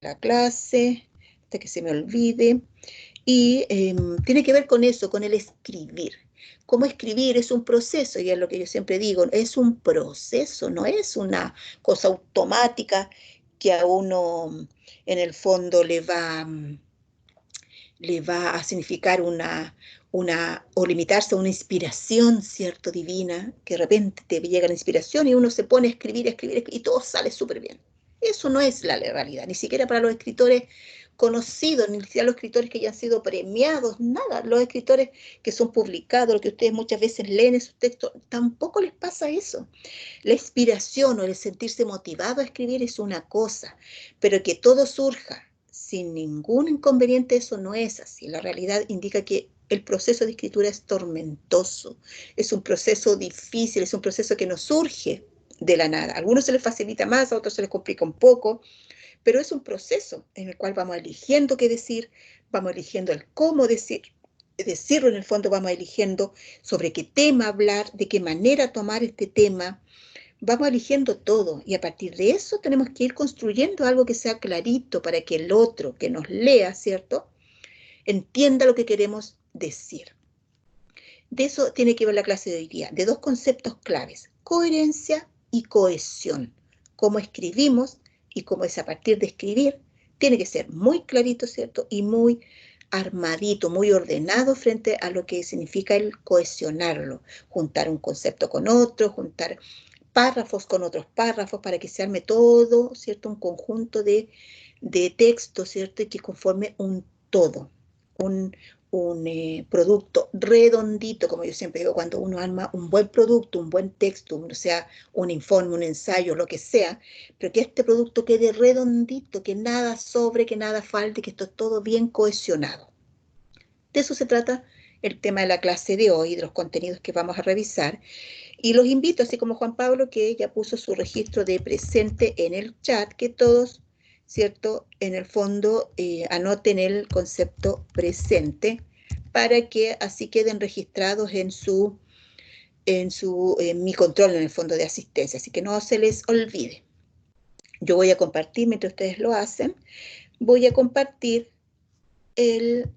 la clase, hasta que se me olvide. Y tiene que ver con eso, con el escribir. Cómo escribir es un proceso, y es lo que yo siempre digo, es un proceso, no es una cosa automática que a uno en el fondo le va a significar o limitarse a una inspiración, ¿cierto? Divina, que de repente te llega la inspiración y uno se pone a escribir, escribir, y todo sale súper bien. Eso no es la realidad, ni siquiera para los escritores conocidos, ni siquiera los escritores que ya han sido premiados, nada. Los escritores que son publicados, lo que ustedes muchas veces leen en sus textos, tampoco les pasa eso. La inspiración o el sentirse motivado a escribir es una cosa, pero que todo surja sin ningún inconveniente, eso no es así. La realidad indica que el proceso de escritura es tormentoso, es un proceso difícil, es un proceso que no surge de la nada. A algunos se les facilita más, a otros se les complica un poco, pero es un proceso en el cual vamos eligiendo qué decir, vamos eligiendo el cómo decirlo en el fondo, vamos eligiendo sobre qué tema hablar, de qué manera tomar este tema, vamos eligiendo todo y a partir de eso tenemos que ir construyendo algo que sea clarito para que el otro que nos lea, ¿cierto?, entienda lo que queremos decir. De eso tiene que ver la clase de hoy día, de dos conceptos claves, coherencia y cohesión. Cómo escribimos y cómo es a partir de escribir, tiene que ser muy clarito, ¿cierto?, y muy armadito, muy ordenado frente a lo que significa el cohesionarlo, juntar un concepto con otro, juntar párrafos con otros párrafos para que se arme todo, ¿cierto? Un conjunto de texto, ¿cierto? Y que conforme un todo, un producto redondito, como yo siempre digo, cuando uno arma un buen producto, un buen texto, o sea, un informe, un ensayo, lo que sea, pero que este producto quede redondito, que nada sobre, que nada falte, que esté todo bien cohesionado. De eso se trata el tema de la clase de hoy, de los contenidos que vamos a revisar. Y los invito, así como Juan Pablo, que ya puso su registro de presente en el chat, que todos, ¿cierto?, en el fondo anoten el concepto presente para que así queden registrados en mi control, en el fondo de asistencia. Así que no se les olvide. Yo voy a compartir, mientras ustedes lo hacen, voy a compartir en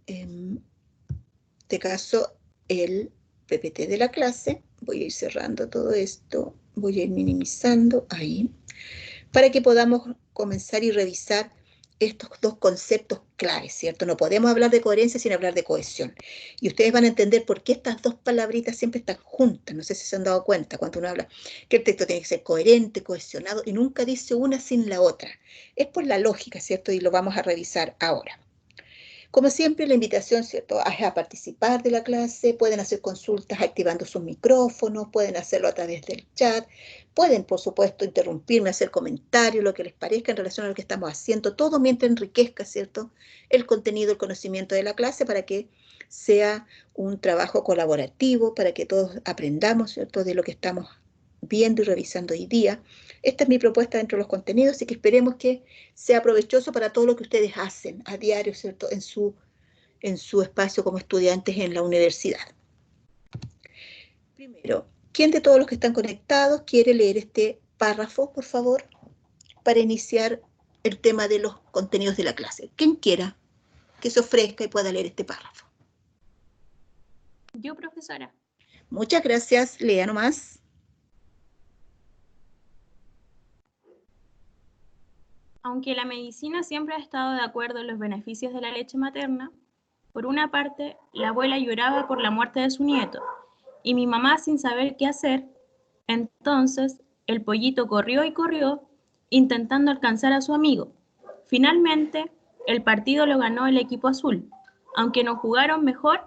este caso, el PPT de la clase. Voy a ir cerrando todo esto, voy a ir minimizando ahí, para que podamos comenzar y revisar estos dos conceptos claves, ¿cierto? No podemos hablar de coherencia sin hablar de cohesión. Y ustedes van a entender por qué estas dos palabritas siempre están juntas. No sé si se han dado cuenta cuando uno habla que el texto tiene que ser coherente, cohesionado, y nunca dice una sin la otra. Es por la lógica, ¿cierto? Y lo vamos a revisar ahora. Como siempre, la invitación, ¿cierto?, es a participar de la clase, pueden hacer consultas activando sus micrófonos, pueden hacerlo a través del chat, pueden, por supuesto, interrumpirme, hacer comentarios, lo que les parezca en relación a lo que estamos haciendo, todo mientras enriquezca, ¿cierto?, el contenido, el conocimiento de la clase para que sea un trabajo colaborativo, para que todos aprendamos, ¿cierto?, de lo que estamos viendo y revisando hoy día. Esta es mi propuesta dentro de los contenidos y que esperemos que sea provechoso para todo lo que ustedes hacen a diario, ¿cierto?, en su espacio como estudiantes en la universidad. Primero, ¿quién de todos los que están conectados quiere leer este párrafo, por favor, para iniciar el tema de los contenidos de la clase? ¿Quién quiera que se ofrezca y pueda leer este párrafo? Yo, profesora. Muchas gracias. Lea nomás. Aunque la medicina siempre ha estado de acuerdo en los beneficios de la leche materna, por una parte, la abuela lloraba por la muerte de su nieto, y mi mamá sin saber qué hacer, entonces el pollito corrió y corrió, intentando alcanzar a su amigo. Finalmente, el partido lo ganó el equipo azul, aunque no jugaron mejor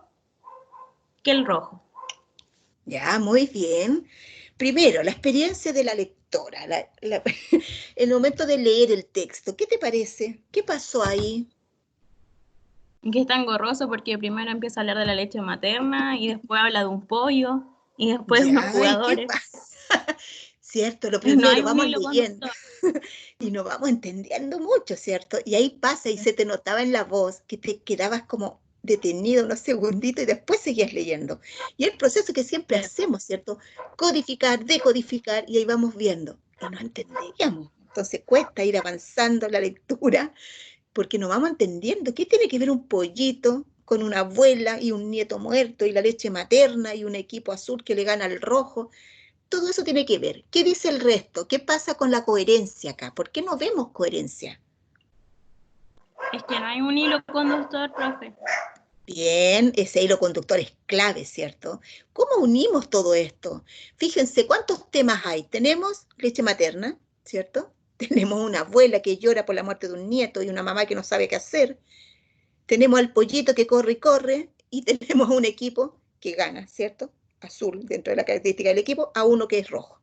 que el rojo. Ya, muy bien. Primero, la experiencia de la lectora, el momento de leer el texto. ¿Qué te parece? ¿Qué pasó ahí? Que es tan gorroso porque primero empieza a hablar de la leche materna y después habla de un pollo y después de unos Ya, ¿y qué jugadores. pasa? Cierto, lo No hay primero, un vamos hilo leyendo conductor. y nos vamos entendiendo mucho, ¿cierto? Y ahí pasa y se te notaba en la voz que te quedabas como detenido unos segunditos y después seguías leyendo. Y el proceso que siempre hacemos, ¿cierto? Codificar, decodificar y ahí vamos viendo. Y no entendíamos. Entonces cuesta ir avanzando en la lectura porque no vamos entendiendo qué tiene que ver un pollito con una abuela y un nieto muerto y la leche materna y un equipo azul que le gana al rojo. Todo eso tiene que ver. ¿Qué dice el resto? ¿Qué pasa con la coherencia acá? ¿Por qué no vemos coherencia? Es que no hay un hilo conductor, profe. Bien, ese hilo conductor es clave, ¿cierto? ¿Cómo unimos todo esto? Fíjense cuántos temas hay. Tenemos leche materna, ¿cierto? Tenemos una abuela que llora por la muerte de un nieto y una mamá que no sabe qué hacer. Tenemos al pollito que corre y corre y tenemos un equipo que gana, ¿cierto? Azul dentro de la característica del equipo, a uno que es rojo.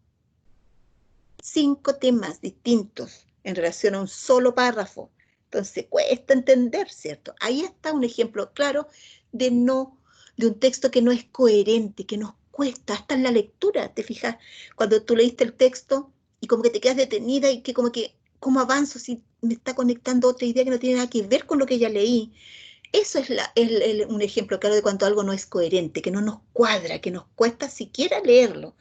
5 temas distintos en relación a un solo párrafo. Entonces cuesta entender, ¿cierto? Ahí está un ejemplo claro de un texto que no es coherente, que nos cuesta hasta en la lectura, ¿te fijas? Cuando tú leíste el texto y como que te quedas detenida y que como que, ¿cómo avanzo si me está conectando otra idea que no tiene nada que ver con lo que ya leí? Eso es un ejemplo claro de cuando algo no es coherente, que no nos cuadra, que nos cuesta siquiera leerlo,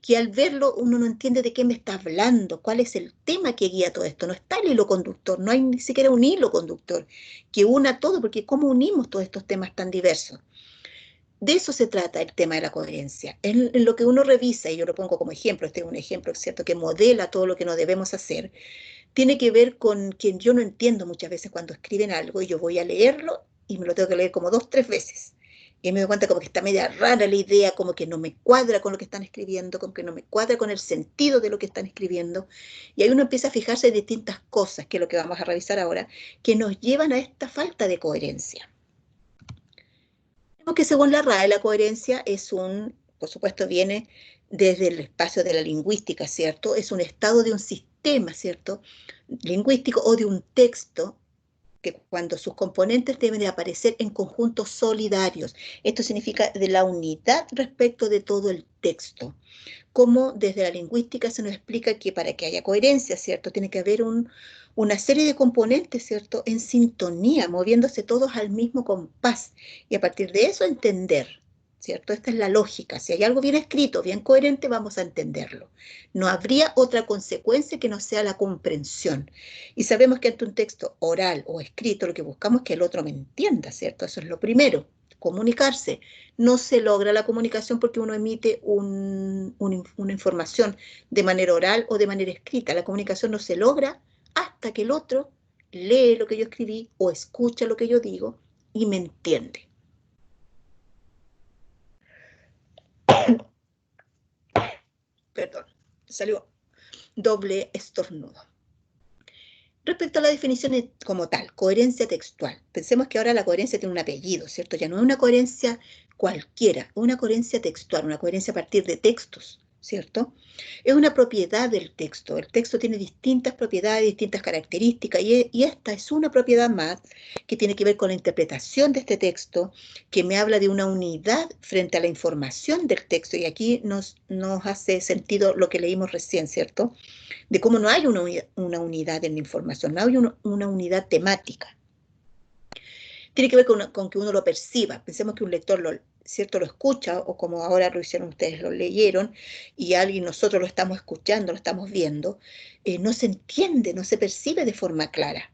que al verlo uno no entiende de qué me está hablando, cuál es el tema que guía todo esto. No está el hilo conductor, no hay ni siquiera un hilo conductor que una todo, porque ¿cómo unimos todos estos temas tan diversos? De eso se trata el tema de la coherencia. En lo que uno revisa, y yo lo pongo como ejemplo, este es un ejemplo, ¿cierto?, que modela todo lo que no debemos hacer, tiene que ver con que yo no entiendo muchas veces cuando escriben algo y yo voy a leerlo y me lo tengo que leer como 2, 3 veces. Y me doy cuenta como que está media rara la idea, como que no me cuadra con lo que están escribiendo, como que no me cuadra con el sentido de lo que están escribiendo. Y ahí uno empieza a fijarse en distintas cosas, que es lo que vamos a revisar ahora, que nos llevan a esta falta de coherencia. Vemos que según la RAE la coherencia es por supuesto viene desde el espacio de la lingüística, ¿cierto? Es un estado de un sistema, ¿cierto?, lingüístico o de un texto que cuando sus componentes deben de aparecer en conjuntos solidarios. Esto significa de la unidad respecto de todo el texto. Como desde la lingüística se nos explica que para que haya coherencia, ¿cierto?, tiene que haber una serie de componentes, ¿cierto?, en sintonía, moviéndose todos al mismo compás. Y a partir de eso entender, ¿cierto? Esta es la lógica. Si hay algo bien escrito, bien coherente, vamos a entenderlo. No habría otra consecuencia que no sea la comprensión. Y sabemos que ante un texto oral o escrito, lo que buscamos es que el otro me entienda, ¿cierto? Eso es lo primero, comunicarse. No se logra la comunicación porque uno emite una información de manera oral o de manera escrita. La comunicación no se logra hasta que el otro lee lo que yo escribí o escucha lo que yo digo y me entiende. Perdón, salió doble estornudo. Respecto a la definición como tal, coherencia textual, pensemos que ahora la coherencia tiene un apellido, ¿cierto? Ya no es una coherencia cualquiera, es una coherencia textual, una coherencia a partir de textos, ¿cierto? Es una propiedad del texto. El texto tiene distintas propiedades, distintas características, y esta es una propiedad más que tiene que ver con la interpretación de este texto, que me habla de una unidad frente a la información del texto, y aquí nos hace sentido lo que leímos recién, ¿cierto?, de cómo no hay una unidad en la información, no hay una unidad temática. Tiene que ver con que uno lo perciba. Pensemos que un lector ¿cierto?, lo escucha, o como ahora lo hicieron ustedes, lo leyeron, y alguien, nosotros lo estamos escuchando, lo estamos viendo, no se entiende, no se percibe de forma clara.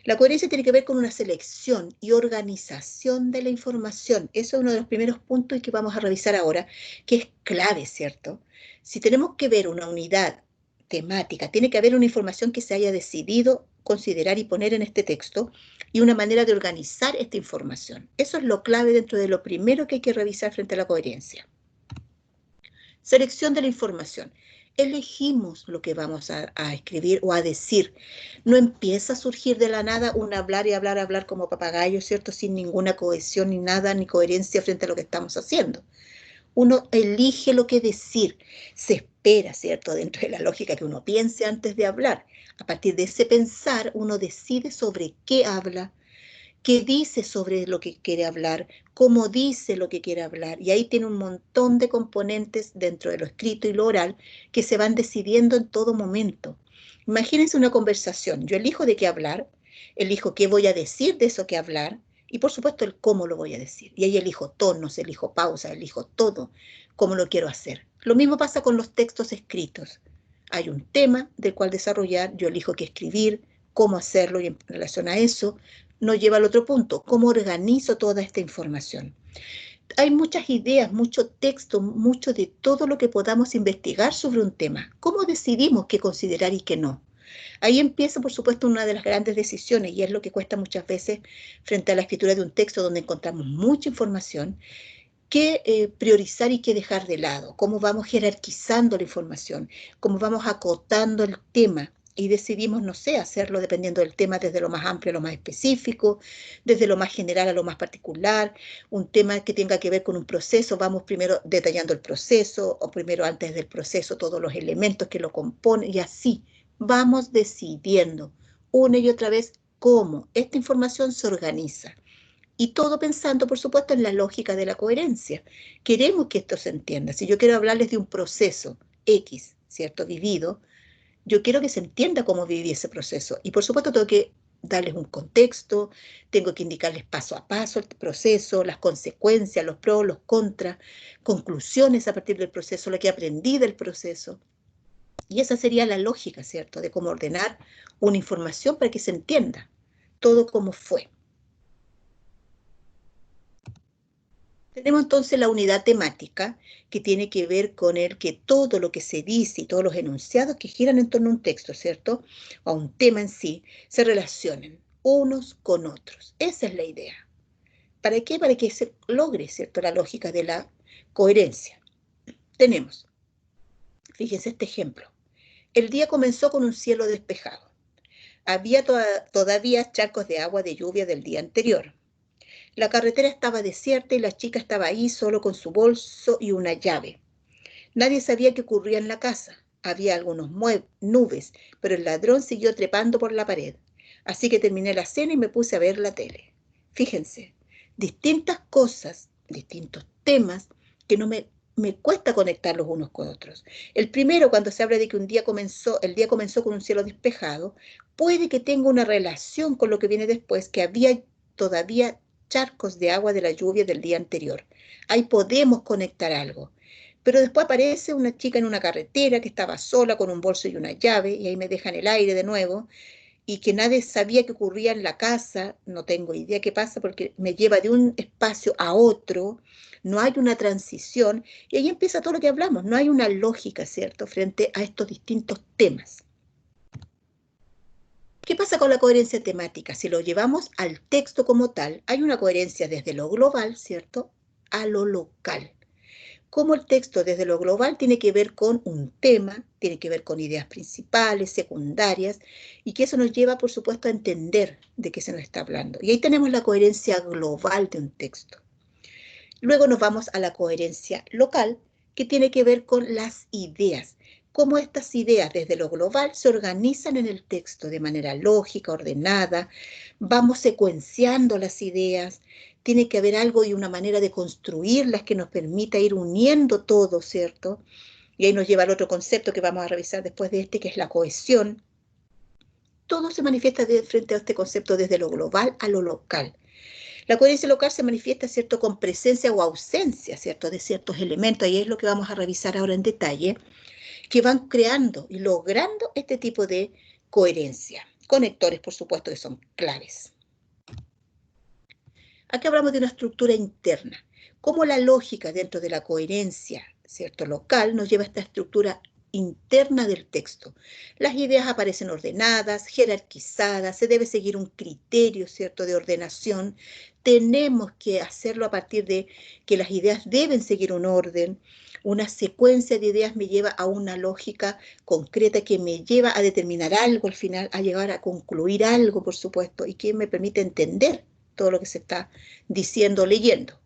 La coherencia tiene que ver con una selección y organización de la información. Eso es uno de los primeros puntos que vamos a revisar ahora, que es clave, ¿cierto? Si tenemos que ver una unidad temática, tiene que haber una información que se haya decidido considerar y poner en este texto y una manera de organizar esta información. Eso es lo clave dentro de lo primero que hay que revisar frente a la coherencia. Selección de la información. Elegimos lo que vamos a escribir o a decir. No empieza a surgir de la nada un hablar y hablar, hablar como papagayo, ¿cierto?, sin ninguna cohesión ni nada, ni coherencia frente a lo que estamos haciendo. Uno elige lo que decir, se espera, ¿cierto?, dentro de la lógica que uno piense antes de hablar. A partir de ese pensar, uno decide sobre qué habla, qué dice sobre lo que quiere hablar, cómo dice lo que quiere hablar. Y ahí tiene un montón de componentes dentro de lo escrito y lo oral que se van decidiendo en todo momento. Imagínense una conversación. Yo elijo de qué hablar, elijo qué voy a decir de eso que hablar, y por supuesto el cómo lo voy a decir. Y ahí elijo tonos, elijo pausas, elijo todo, cómo lo quiero hacer. Lo mismo pasa con los textos escritos. Hay un tema del cual desarrollar, yo elijo qué escribir, cómo hacerlo y en relación a eso nos lleva al otro punto, cómo organizo toda esta información. Hay muchas ideas, mucho texto, mucho de todo lo que podamos investigar sobre un tema. ¿Cómo decidimos qué considerar y qué no? Ahí empieza, por supuesto, una de las grandes decisiones y es lo que cuesta muchas veces frente a la escritura de un texto donde encontramos mucha información, qué priorizar y qué dejar de lado, cómo vamos jerarquizando la información, cómo vamos acotando el tema y decidimos, no sé, hacerlo dependiendo del tema desde lo más amplio a lo más específico, desde lo más general a lo más particular, un tema que tenga que ver con un proceso, vamos primero detallando el proceso o primero antes del proceso todos los elementos que lo componen y así vamos decidiendo una y otra vez cómo esta información se organiza. Y todo pensando, por supuesto, en la lógica de la coherencia. Queremos que esto se entienda. Si yo quiero hablarles de un proceso X, ¿cierto? Vivido, yo quiero que se entienda cómo viví ese proceso. Y por supuesto tengo que darles un contexto, tengo que indicarles paso a paso el proceso, las consecuencias, los pros, los contras, conclusiones a partir del proceso, lo que aprendí del proceso. Y esa sería la lógica, ¿cierto? De cómo ordenar una información para que se entienda todo como fue. Tenemos entonces la unidad temática, que tiene que ver con el que todo lo que se dice y todos los enunciados que giran en torno a un texto, ¿cierto? O a un tema en sí, se relacionen unos con otros. Esa es la idea. ¿Para qué? Para que se logre, ¿cierto?, la lógica de la coherencia. Tenemos, fíjense este ejemplo. El día comenzó con un cielo despejado. Había todavía charcos de agua de lluvia del día anterior. La carretera estaba desierta y la chica estaba ahí solo con su bolso y una llave. Nadie sabía qué ocurría en la casa. Había algunos nubes, pero el ladrón siguió trepando por la pared. Así que terminé la cena y me puse a ver la tele. Fíjense, distintas cosas, distintos temas que no me cuesta conectar los unos con otros. El primero, cuando se habla de que el día comenzó con un cielo despejado, puede que tenga una relación con lo que viene después, que había todavía charcos de agua de la lluvia del día anterior. Ahí podemos conectar algo. Pero después aparece una chica en una carretera que estaba sola con un bolso y una llave, y ahí me dejan el aire de nuevo, y que nadie sabía qué ocurría en la casa, no tengo idea qué pasa porque me lleva de un espacio a otro, no hay una transición, y ahí empieza todo lo que hablamos, no hay una lógica, ¿cierto?, frente a estos distintos temas. ¿Qué pasa con la coherencia temática? Si lo llevamos al texto como tal, hay una coherencia desde lo global, ¿cierto?, a lo local. Cómo el texto desde lo global tiene que ver con un tema, tiene que ver con ideas principales, secundarias, y que eso nos lleva, por supuesto, a entender de qué se nos está hablando. Y ahí tenemos la coherencia global de un texto. Luego nos vamos a la coherencia local, que tiene que ver con las ideas, cómo estas ideas desde lo global se organizan en el texto de manera lógica, ordenada, vamos secuenciando las ideas, tiene que haber algo y una manera de construirlas que nos permita ir uniendo todo, ¿cierto? Y ahí nos lleva al otro concepto que vamos a revisar después de este, que es la cohesión. Todo se manifiesta frente a este concepto desde lo global a lo local. La coherencia local se manifiesta, ¿cierto?, con presencia o ausencia, ¿cierto?, de ciertos elementos, y es lo que vamos a revisar ahora en detalle, que van creando y logrando este tipo de coherencia. Conectores, por supuesto, que son claves. Aquí hablamos de una estructura interna, cómo la lógica dentro de la coherencia, ¿cierto?, local nos lleva a esta estructura interna del texto. Las ideas aparecen ordenadas, jerarquizadas, se debe seguir un criterio, ¿cierto?, de ordenación. Tenemos que hacerlo a partir de que las ideas deben seguir un orden. Una secuencia de ideas me lleva a una lógica concreta que me lleva a determinar algo al final, a llegar a concluir algo, por supuesto, y que me permite entender todo lo que se está diciendo o leyendo.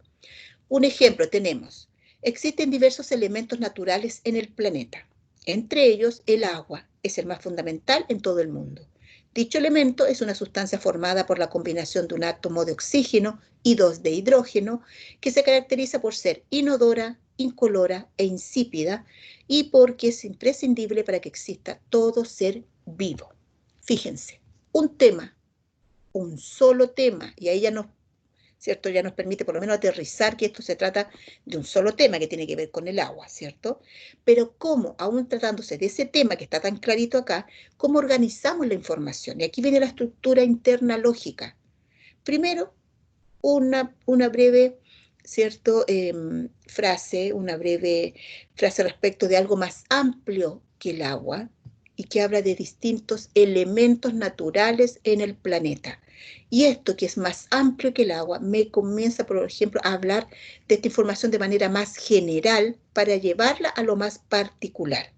Un ejemplo tenemos, existen diversos elementos naturales en el planeta. Entre ellos, el agua es el más fundamental en todo el mundo. Dicho elemento es una sustancia formada por la combinación de un átomo de oxígeno y dos de hidrógeno, que se caracteriza por ser inodora, incolora e insípida, y porque es imprescindible para que exista todo ser vivo. Fíjense, un tema, un solo tema, y ahí ya nos ¿cierto? Ya nos permite por lo menos aterrizar que esto se trata de un solo tema que tiene que ver con el agua, ¿cierto? Pero cómo, aún tratándose de ese tema que está tan clarito acá, cómo organizamos la información. Y aquí viene la estructura interna lógica. Primero, una breve, ¿cierto? Una breve frase respecto de algo más amplio que el agua y que habla de distintos elementos naturales en el planeta. Y esto que es más amplio que el agua me comienza, por ejemplo, a hablar de esta información de manera más general para llevarla a lo más particular.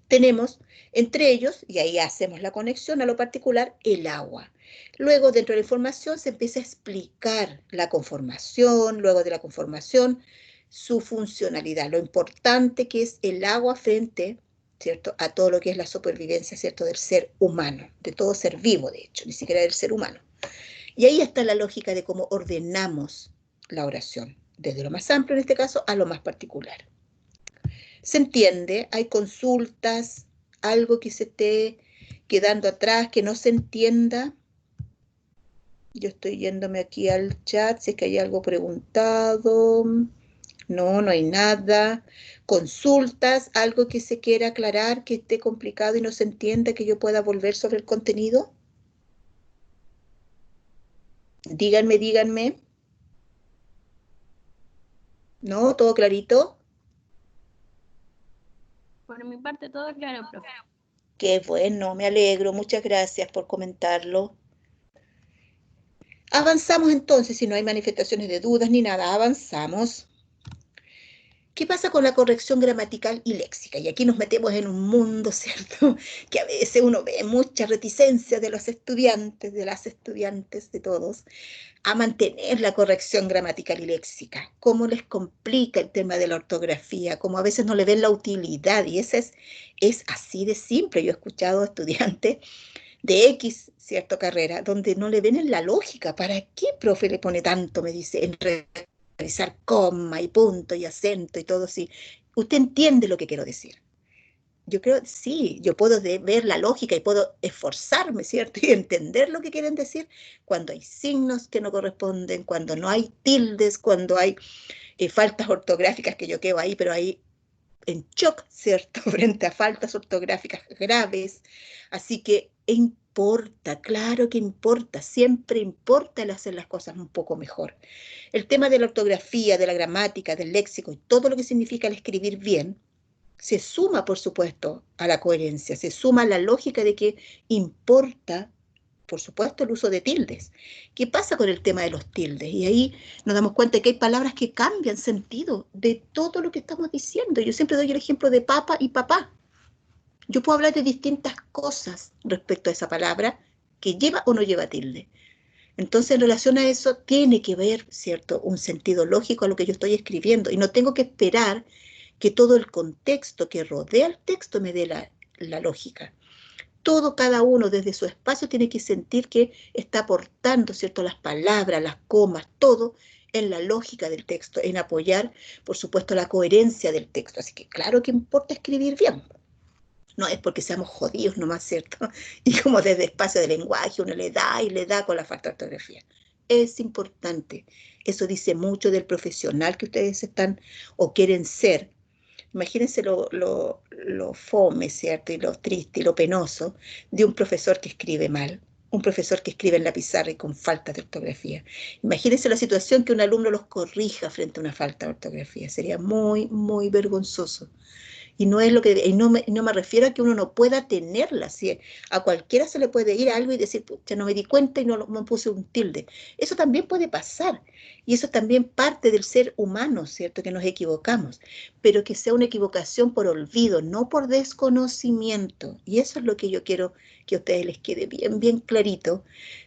Tenemos entre ellos, y ahí hacemos la conexión a lo particular, el agua. Luego, dentro de la información, se empieza a explicar la conformación, luego de la conformación, su funcionalidad, lo importante que es el agua frente, ¿cierto?, a todo lo que es la supervivencia, ¿cierto?, del ser humano, de todo ser vivo, de hecho, ni siquiera del ser humano. Y ahí está la lógica de cómo ordenamos la oración, desde lo más amplio en este caso a lo más particular. ¿Se entiende? Hay consultas, algo que se esté quedando atrás, que no se entienda. Yo estoy yéndome aquí al chat, si es que hay algo preguntado. No, no hay nada. Consultas, algo que se quiera aclarar, que esté complicado y no se entienda, que yo pueda volver sobre el contenido. Díganme, díganme. ¿No? ¿Todo clarito? Por mi parte, todo claro, profe. Qué bueno, me alegro. Muchas gracias por comentarlo. Avanzamos entonces, si no hay manifestaciones de dudas ni nada, avanzamos. ¿Qué pasa con la corrección gramatical y léxica? Y aquí nos metemos en un mundo, ¿cierto? Que a veces uno ve mucha reticencia de los estudiantes, de las estudiantes, de todos, a mantener la corrección gramatical y léxica. Cómo les complica el tema de la ortografía, cómo a veces no le ven la utilidad. Y eso es así de simple. Yo he escuchado a estudiantes de X, cierta carrera, donde no le ven en la lógica. ¿Para qué, profe, le pone tanto? Me dice, en realizar coma y punto y acento y todo así. Usted entiende lo que quiero decir. Yo creo, sí, yo puedo ver la lógica y puedo esforzarme, ¿cierto? Y entender lo que quieren decir cuando hay signos que no corresponden, cuando no hay tildes, cuando hay faltas ortográficas que yo quedo ahí, pero ahí en shock, ¿cierto? Frente a faltas ortográficas graves. Así que importa, claro que importa, siempre importa el hacer las cosas un poco mejor. El tema de la ortografía, de la gramática, del léxico y todo lo que significa el escribir bien, se suma, por supuesto, a la coherencia, se suma a la lógica de que importa, por supuesto, el uso de tildes. ¿Qué pasa con el tema de los tildes? Y ahí nos damos cuenta que hay palabras que cambian sentido de todo lo que estamos diciendo. Yo siempre doy el ejemplo de papa y papá. Yo puedo hablar de distintas cosas respecto a esa palabra que lleva o no lleva tilde. Entonces, en relación a eso, tiene que ver, ¿cierto?, un sentido lógico a lo que yo estoy escribiendo. Y no tengo que esperar que todo el contexto que rodea el texto me dé la lógica. Todo, cada uno desde su espacio tiene que sentir que está aportando, ¿cierto?, las palabras, las comas, todo en la lógica del texto, en apoyar, por supuesto, la coherencia del texto. Así que claro que importa escribir bien. No es porque seamos jodidos nomás, ¿cierto? Y como desde espacio de lenguaje uno le da y le da con la falta de ortografía. Es importante. Eso dice mucho del profesional que ustedes están o quieren ser. Imagínense lo fome, ¿cierto? Y lo triste y lo penoso de un profesor que escribe mal, un profesor que escribe en la pizarra y con falta de ortografía. Imagínense la situación que un alumno los corrija frente a una falta de ortografía. Sería muy, muy vergonzoso. Y no es lo que, y no me refiero a que uno no pueda tenerla, si a cualquiera se le puede ir algo y decir, pucha, no me di cuenta y no puse un tilde. Eso también puede pasar, y eso también parte del ser humano, ¿cierto? Que nos equivocamos, pero que sea una equivocación por olvido, no por desconocimiento. Y eso es lo que yo quiero que a ustedes les quede bien, bien clarito,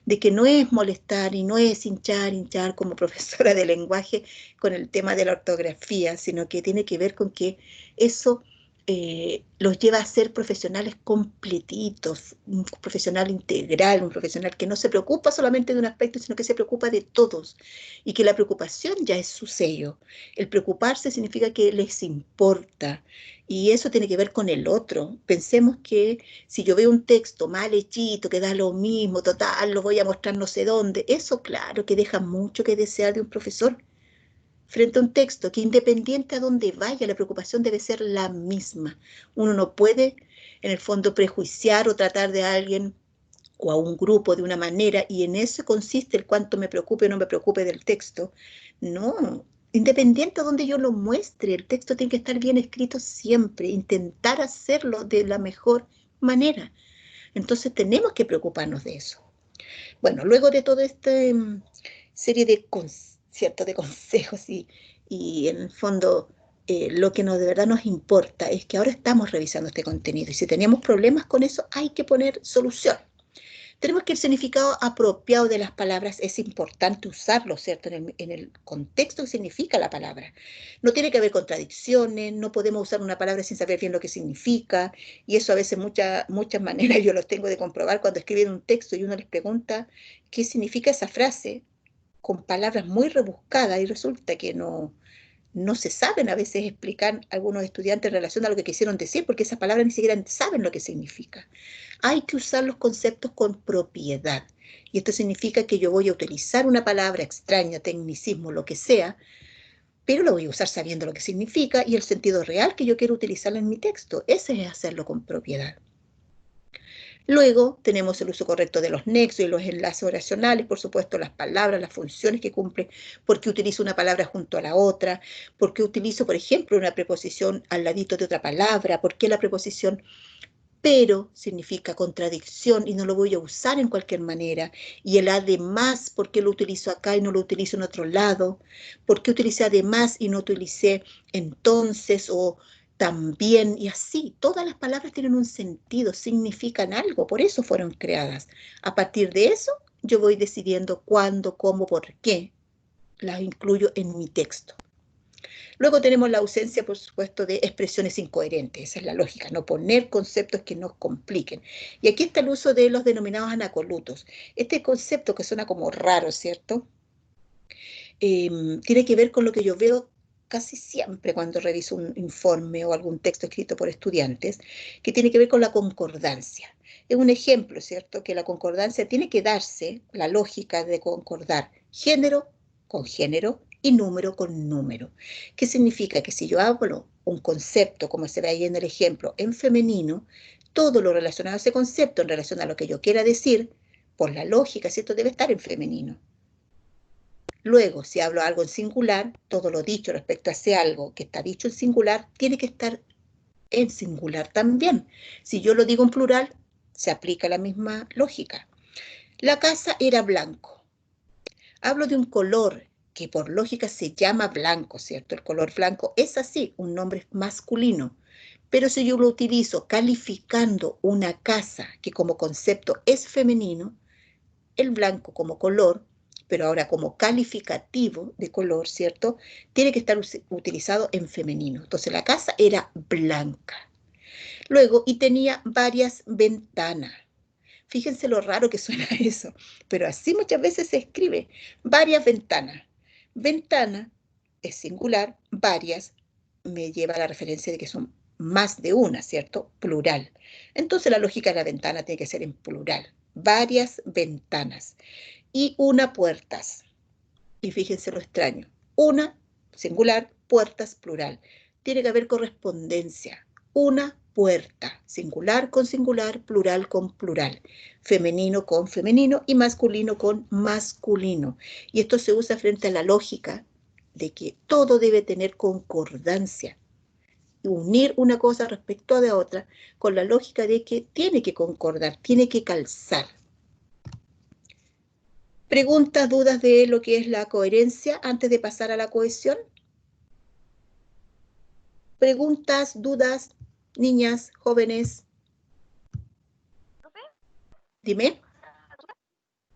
de que no es molestar y no es hinchar como profesora de lenguaje con el tema de la ortografía, sino que tiene que ver con que eso los lleva a ser profesionales completitos, un profesional integral, un profesional que no se preocupa solamente de un aspecto, sino que se preocupa de todos y que la preocupación ya es su sello. El preocuparse significa que les importa y eso tiene que ver con el otro. Pensemos que si yo veo un texto mal hechito, que da lo mismo, total, lo voy a mostrar no sé dónde, eso claro que deja mucho que desear de un profesor frente a un texto que independiente a donde vaya, la preocupación debe ser la misma. Uno no puede, en el fondo, prejuiciar o tratar de alguien o a un grupo de una manera, y en eso consiste el cuánto me preocupe o no me preocupe del texto. No, independiente a donde yo lo muestre, el texto tiene que estar bien escrito siempre, intentar hacerlo de la mejor manera. Entonces tenemos que preocuparnos de eso. Bueno, luego de toda esta serie de, ¿cierto? De consejos y en el fondo lo que de verdad nos importa es que ahora estamos revisando este contenido y si teníamos problemas con eso hay que poner solución. Tenemos que el significado apropiado de las palabras es importante usarlo, ¿cierto? En el contexto que significa la palabra. No tiene que haber contradicciones, no podemos usar una palabra sin saber bien lo que significa, y eso a veces muchas maneras yo los tengo de comprobar cuando escriben un texto y uno les pregunta qué significa esa frase con palabras muy rebuscadas y resulta que no se saben a veces explicar algunos estudiantes en relación a lo que quisieron decir, porque esas palabras ni siquiera saben lo que significa. Hay que usar los conceptos con propiedad. Y esto significa que yo voy a utilizar una palabra extraña, tecnicismo, lo que sea, pero lo voy a usar sabiendo lo que significa y el sentido real que yo quiero utilizarla en mi texto. Ese es hacerlo con propiedad. Luego tenemos el uso correcto de los nexos y los enlaces oracionales, por supuesto, las palabras, las funciones que cumplen, por qué utilizo una palabra junto a la otra, por qué utilizo, por ejemplo, una preposición al ladito de otra palabra, por qué la preposición pero significa contradicción y no lo voy a usar en cualquier manera. Y el además, ¿por qué lo utilizo acá y no lo utilizo en otro lado? ¿Por qué utilicé además y no utilicé entonces o también? Y así, todas las palabras tienen un sentido, significan algo, por eso fueron creadas. A partir de eso, yo voy decidiendo cuándo, cómo, por qué las incluyo en mi texto. Luego tenemos la ausencia, por supuesto, de expresiones incoherentes. Esa es la lógica, no poner conceptos que nos compliquen. Y aquí está el uso de los denominados anacolutos. Este concepto que suena como raro, ¿cierto? Tiene que ver con lo que yo veo casi siempre cuando reviso un informe o algún texto escrito por estudiantes, que tiene que ver con la concordancia. Es un ejemplo, ¿cierto? Que la concordancia tiene que darse, la lógica de concordar género con género y número con número. ¿Qué significa? Que si yo hablo un concepto, como se ve ahí en el ejemplo, en femenino, todo lo relacionado a ese concepto en relación a lo que yo quiera decir, por la lógica, ¿cierto? Debe estar en femenino. Luego, si hablo algo en singular, todo lo dicho respecto a ese algo que está dicho en singular, tiene que estar en singular también. Si yo lo digo en plural, se aplica la misma lógica. La casa era blanco. Hablo de un color que por lógica se llama blanco, ¿cierto? El color blanco es así, un nombre masculino. Pero si yo lo utilizo calificando una casa que como concepto es femenino, el blanco como color, pero ahora como calificativo de color, ¿cierto? Tiene que estar utilizado en femenino. Entonces la casa era blanca. Luego, y tenía varias ventanas. Fíjense lo raro que suena eso, pero así muchas veces se escribe. Varias ventanas. Ventana es singular, varias me lleva a la referencia de que son más de una, ¿cierto? Plural. Entonces la lógica de la ventana tiene que ser en plural. Varias ventanas y una puertas. Y fíjense lo extraño. Una singular, puertas plural. Tiene que haber correspondencia. Una puerta, singular con singular, plural con plural, femenino con femenino y masculino con masculino. Y esto se usa frente a la lógica de que todo debe tener concordancia. Unir una cosa respecto a la otra con la lógica de que tiene que concordar, tiene que calzar. ¿Preguntas, dudas de lo que es la coherencia antes de pasar a la cohesión? ¿Preguntas, dudas, niñas, jóvenes? ¿Profe? Dime.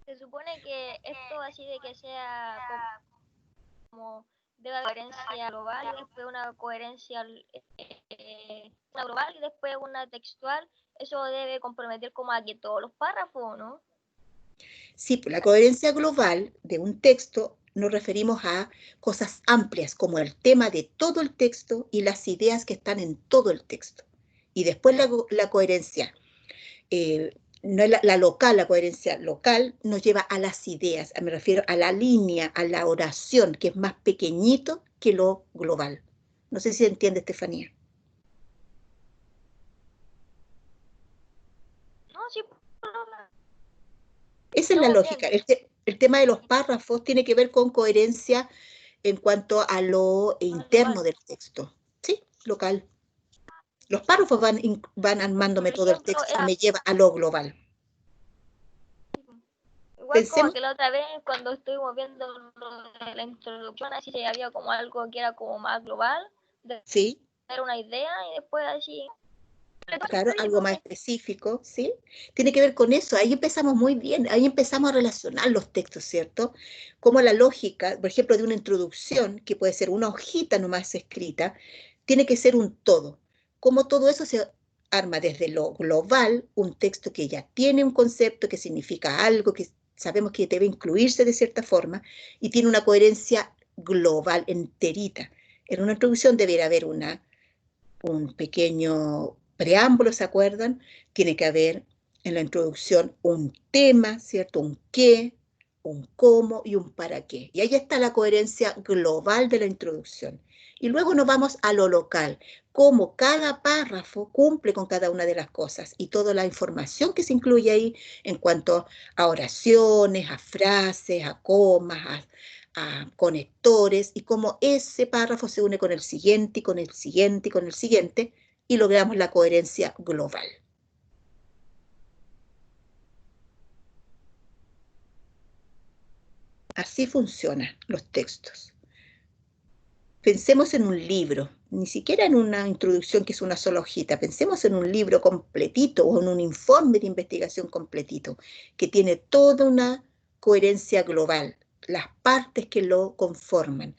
Se supone que esto así de que sea como de la coherencia global y después una coherencia una global y después una textual, eso debe comprometer como a que todos los párrafos, ¿no? Sí, pues la coherencia global de un texto nos referimos a cosas amplias, como el tema de todo el texto y las ideas que están en todo el texto. Y después la coherencia, no es la local, la coherencia local nos lleva a las ideas, me refiero a la línea, a la oración, que es más pequeñito que lo global. No sé si entiende, Estefanía. No, sí, Esa es la estamos bien. lógica. El tema de los párrafos tiene que ver con coherencia en cuanto a lo interno Global. del texto. Sí, local. Los párrafos van Por armándome todo el ejemplo, texto y me lleva a lo global. igual como Pensemos, que la otra vez cuando estuvimos viendo la introducción, así se había como algo que era como más global, de sí, dar una idea y después así, claro, está bien, algo más profe. específico, ¿sí? Tiene que ver con eso. Ahí empezamos muy bien, ahí empezamos a relacionar los textos, ¿cierto? Como la lógica, por ejemplo, de una introducción, que puede ser una hojita nomás escrita, tiene que ser un todo. Como todo eso se arma desde lo global, un texto que ya tiene un concepto, que significa algo, que sabemos que debe incluirse de cierta forma, y tiene una coherencia global, enterita. En una introducción debería haber un pequeño preámbulo, ¿se acuerdan? Tiene que haber en la introducción un tema, ¿cierto? Un qué, un cómo y un para qué. Y ahí está la coherencia global de la introducción. Y luego nos vamos a lo local, cómo cada párrafo cumple con cada una de las cosas y toda la información que se incluye ahí en cuanto a oraciones, a frases, a comas, a conectores y cómo ese párrafo se une con el siguiente y con el siguiente y con el siguiente y logramos la coherencia global. Así funcionan los textos. Pensemos en un libro, ni siquiera en una introducción que es una sola hojita, pensemos en un libro completito o en un informe de investigación completito, que tiene toda una coherencia global, las partes que lo conforman,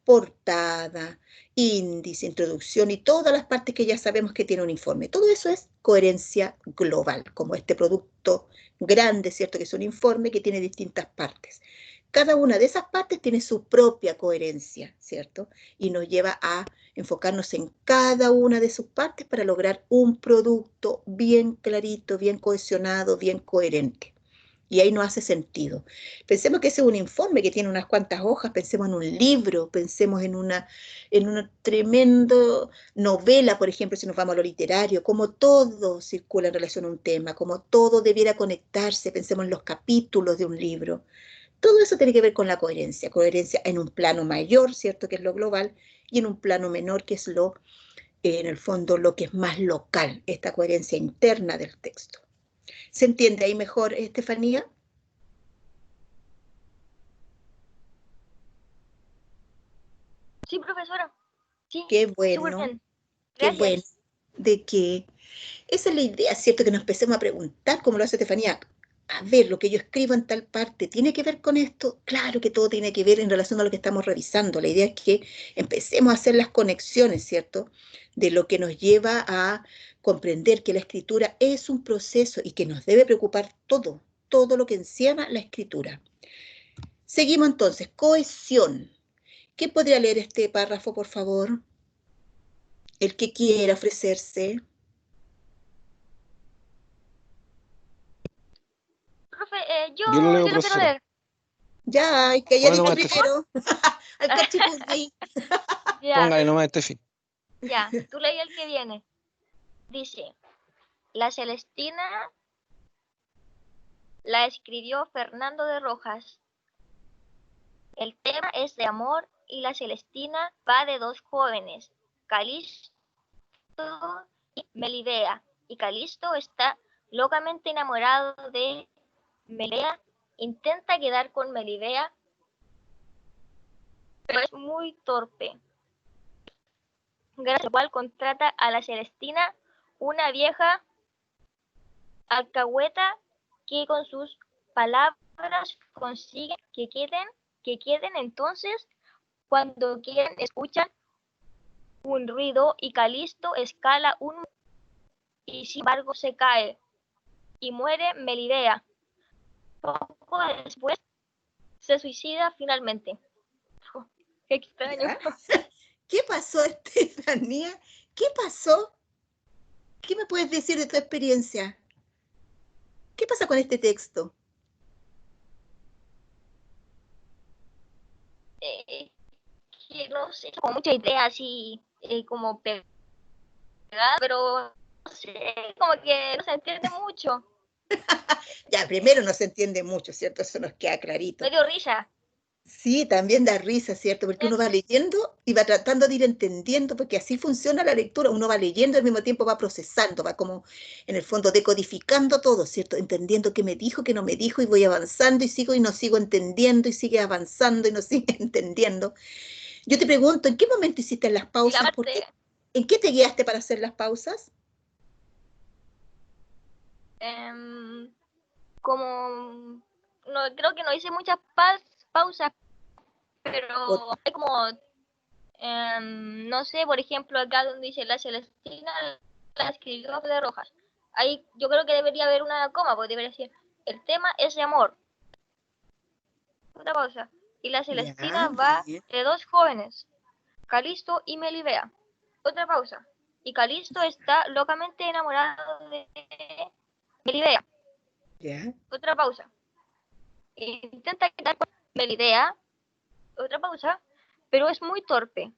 portada, índice, introducción y todas las partes que ya sabemos que tiene un informe. Todo eso es coherencia global, como este producto grande, ¿cierto? Que es un informe que tiene distintas partes. Cada una de esas partes tiene su propia coherencia, ¿cierto? Y nos lleva a enfocarnos en cada una de sus partes para lograr un producto bien clarito, bien cohesionado, bien coherente. Y ahí no hace sentido. Pensemos que ese es un informe que tiene unas cuantas hojas, pensemos en un libro, pensemos en una tremenda novela, por ejemplo, si nos vamos a lo literario, como todo circula en relación a un tema, como todo debiera conectarse, pensemos en los capítulos de un libro. Todo eso tiene que ver con la coherencia en un plano mayor, ¿cierto? Que es lo global, y en un plano menor, que es en el fondo, lo que es más local, esta coherencia interna del texto. ¿Se entiende ahí mejor, Estefanía? Sí, profesora, sí, Qué súper bueno, bien, qué bueno. gracias. De que esa es la idea, ¿cierto? Que nos empecemos a preguntar, como lo hace Estefanía. A ver, lo que yo escribo en tal parte, ¿tiene que ver con esto? Claro que todo tiene que ver en relación a lo que estamos revisando. La idea es que empecemos a hacer las conexiones, ¿cierto? De lo que nos lleva a comprender que la escritura es un proceso y que nos debe preocupar todo, todo lo que encierra la escritura. Seguimos entonces, cohesión. ¿Qué podría leer este párrafo, por favor? El que quiera ofrecerse. Profe, Yo lo leo, yo lo quiero profesora. leer. Ya, hay Póngale calladito nomás, Estefi. primero. Al cachipún. Ya, Póngale nomás, Estefi. ya, tú leí el que viene. Dice, la Celestina la escribió Fernando de Rojas. El tema es de amor y la Celestina va de dos jóvenes, Calisto y Melibea. Y Calisto está locamente enamorado de Melibea, intenta quedar con Melibea, pero es muy torpe. Gracias a lo cual contrata a la Celestina, una vieja alcahueta que con sus palabras consigue que queden entonces cuando quieren escuchan un ruido y Calisto escala un muro y sin embargo se cae y muere Melibea. Poco después se suicida finalmente. Oh, qué extraño. ¿Ya? ¿Qué pasó, Estefanía? ¿Qué pasó? ¿Qué me puedes decir de tu experiencia? ¿Qué pasa con este texto? Que no sé, como mucha idea así, como pegada, pero no sé, como que no se entiende mucho. Ya, primero no se entiende mucho, ¿cierto? Eso nos queda clarito. Me dio risa. Sí, también da risa, ¿cierto? Porque uno va leyendo y va tratando de ir entendiendo, porque así funciona la lectura. Uno va leyendo y al mismo tiempo va procesando, va como en el fondo decodificando todo, ¿cierto? Entendiendo qué me dijo, qué no me dijo, y voy avanzando y sigo y no sigo entendiendo y sigue avanzando y no sigue entendiendo. Yo te pregunto, ¿en qué momento hiciste las Y la pausas? ¿Por qué? parte, ¿En qué te guiaste para hacer las pausas? como, no, creo que no hice muchas pausas, O- pero hay como, no sé, por ejemplo, acá donde dice la Celestina la escribió de Rojas. Ahí yo creo que debería haber una coma, porque debería decir, el tema es de amor. Otra pausa. Y la Ya, Celestina va bien, de dos jóvenes, Calisto y Melibea. Otra pausa. Y Calisto está locamente enamorado de Melibea. ya. Otra pausa. Intenta quitar con Melibea. Otra pausa. Pero es muy torpe.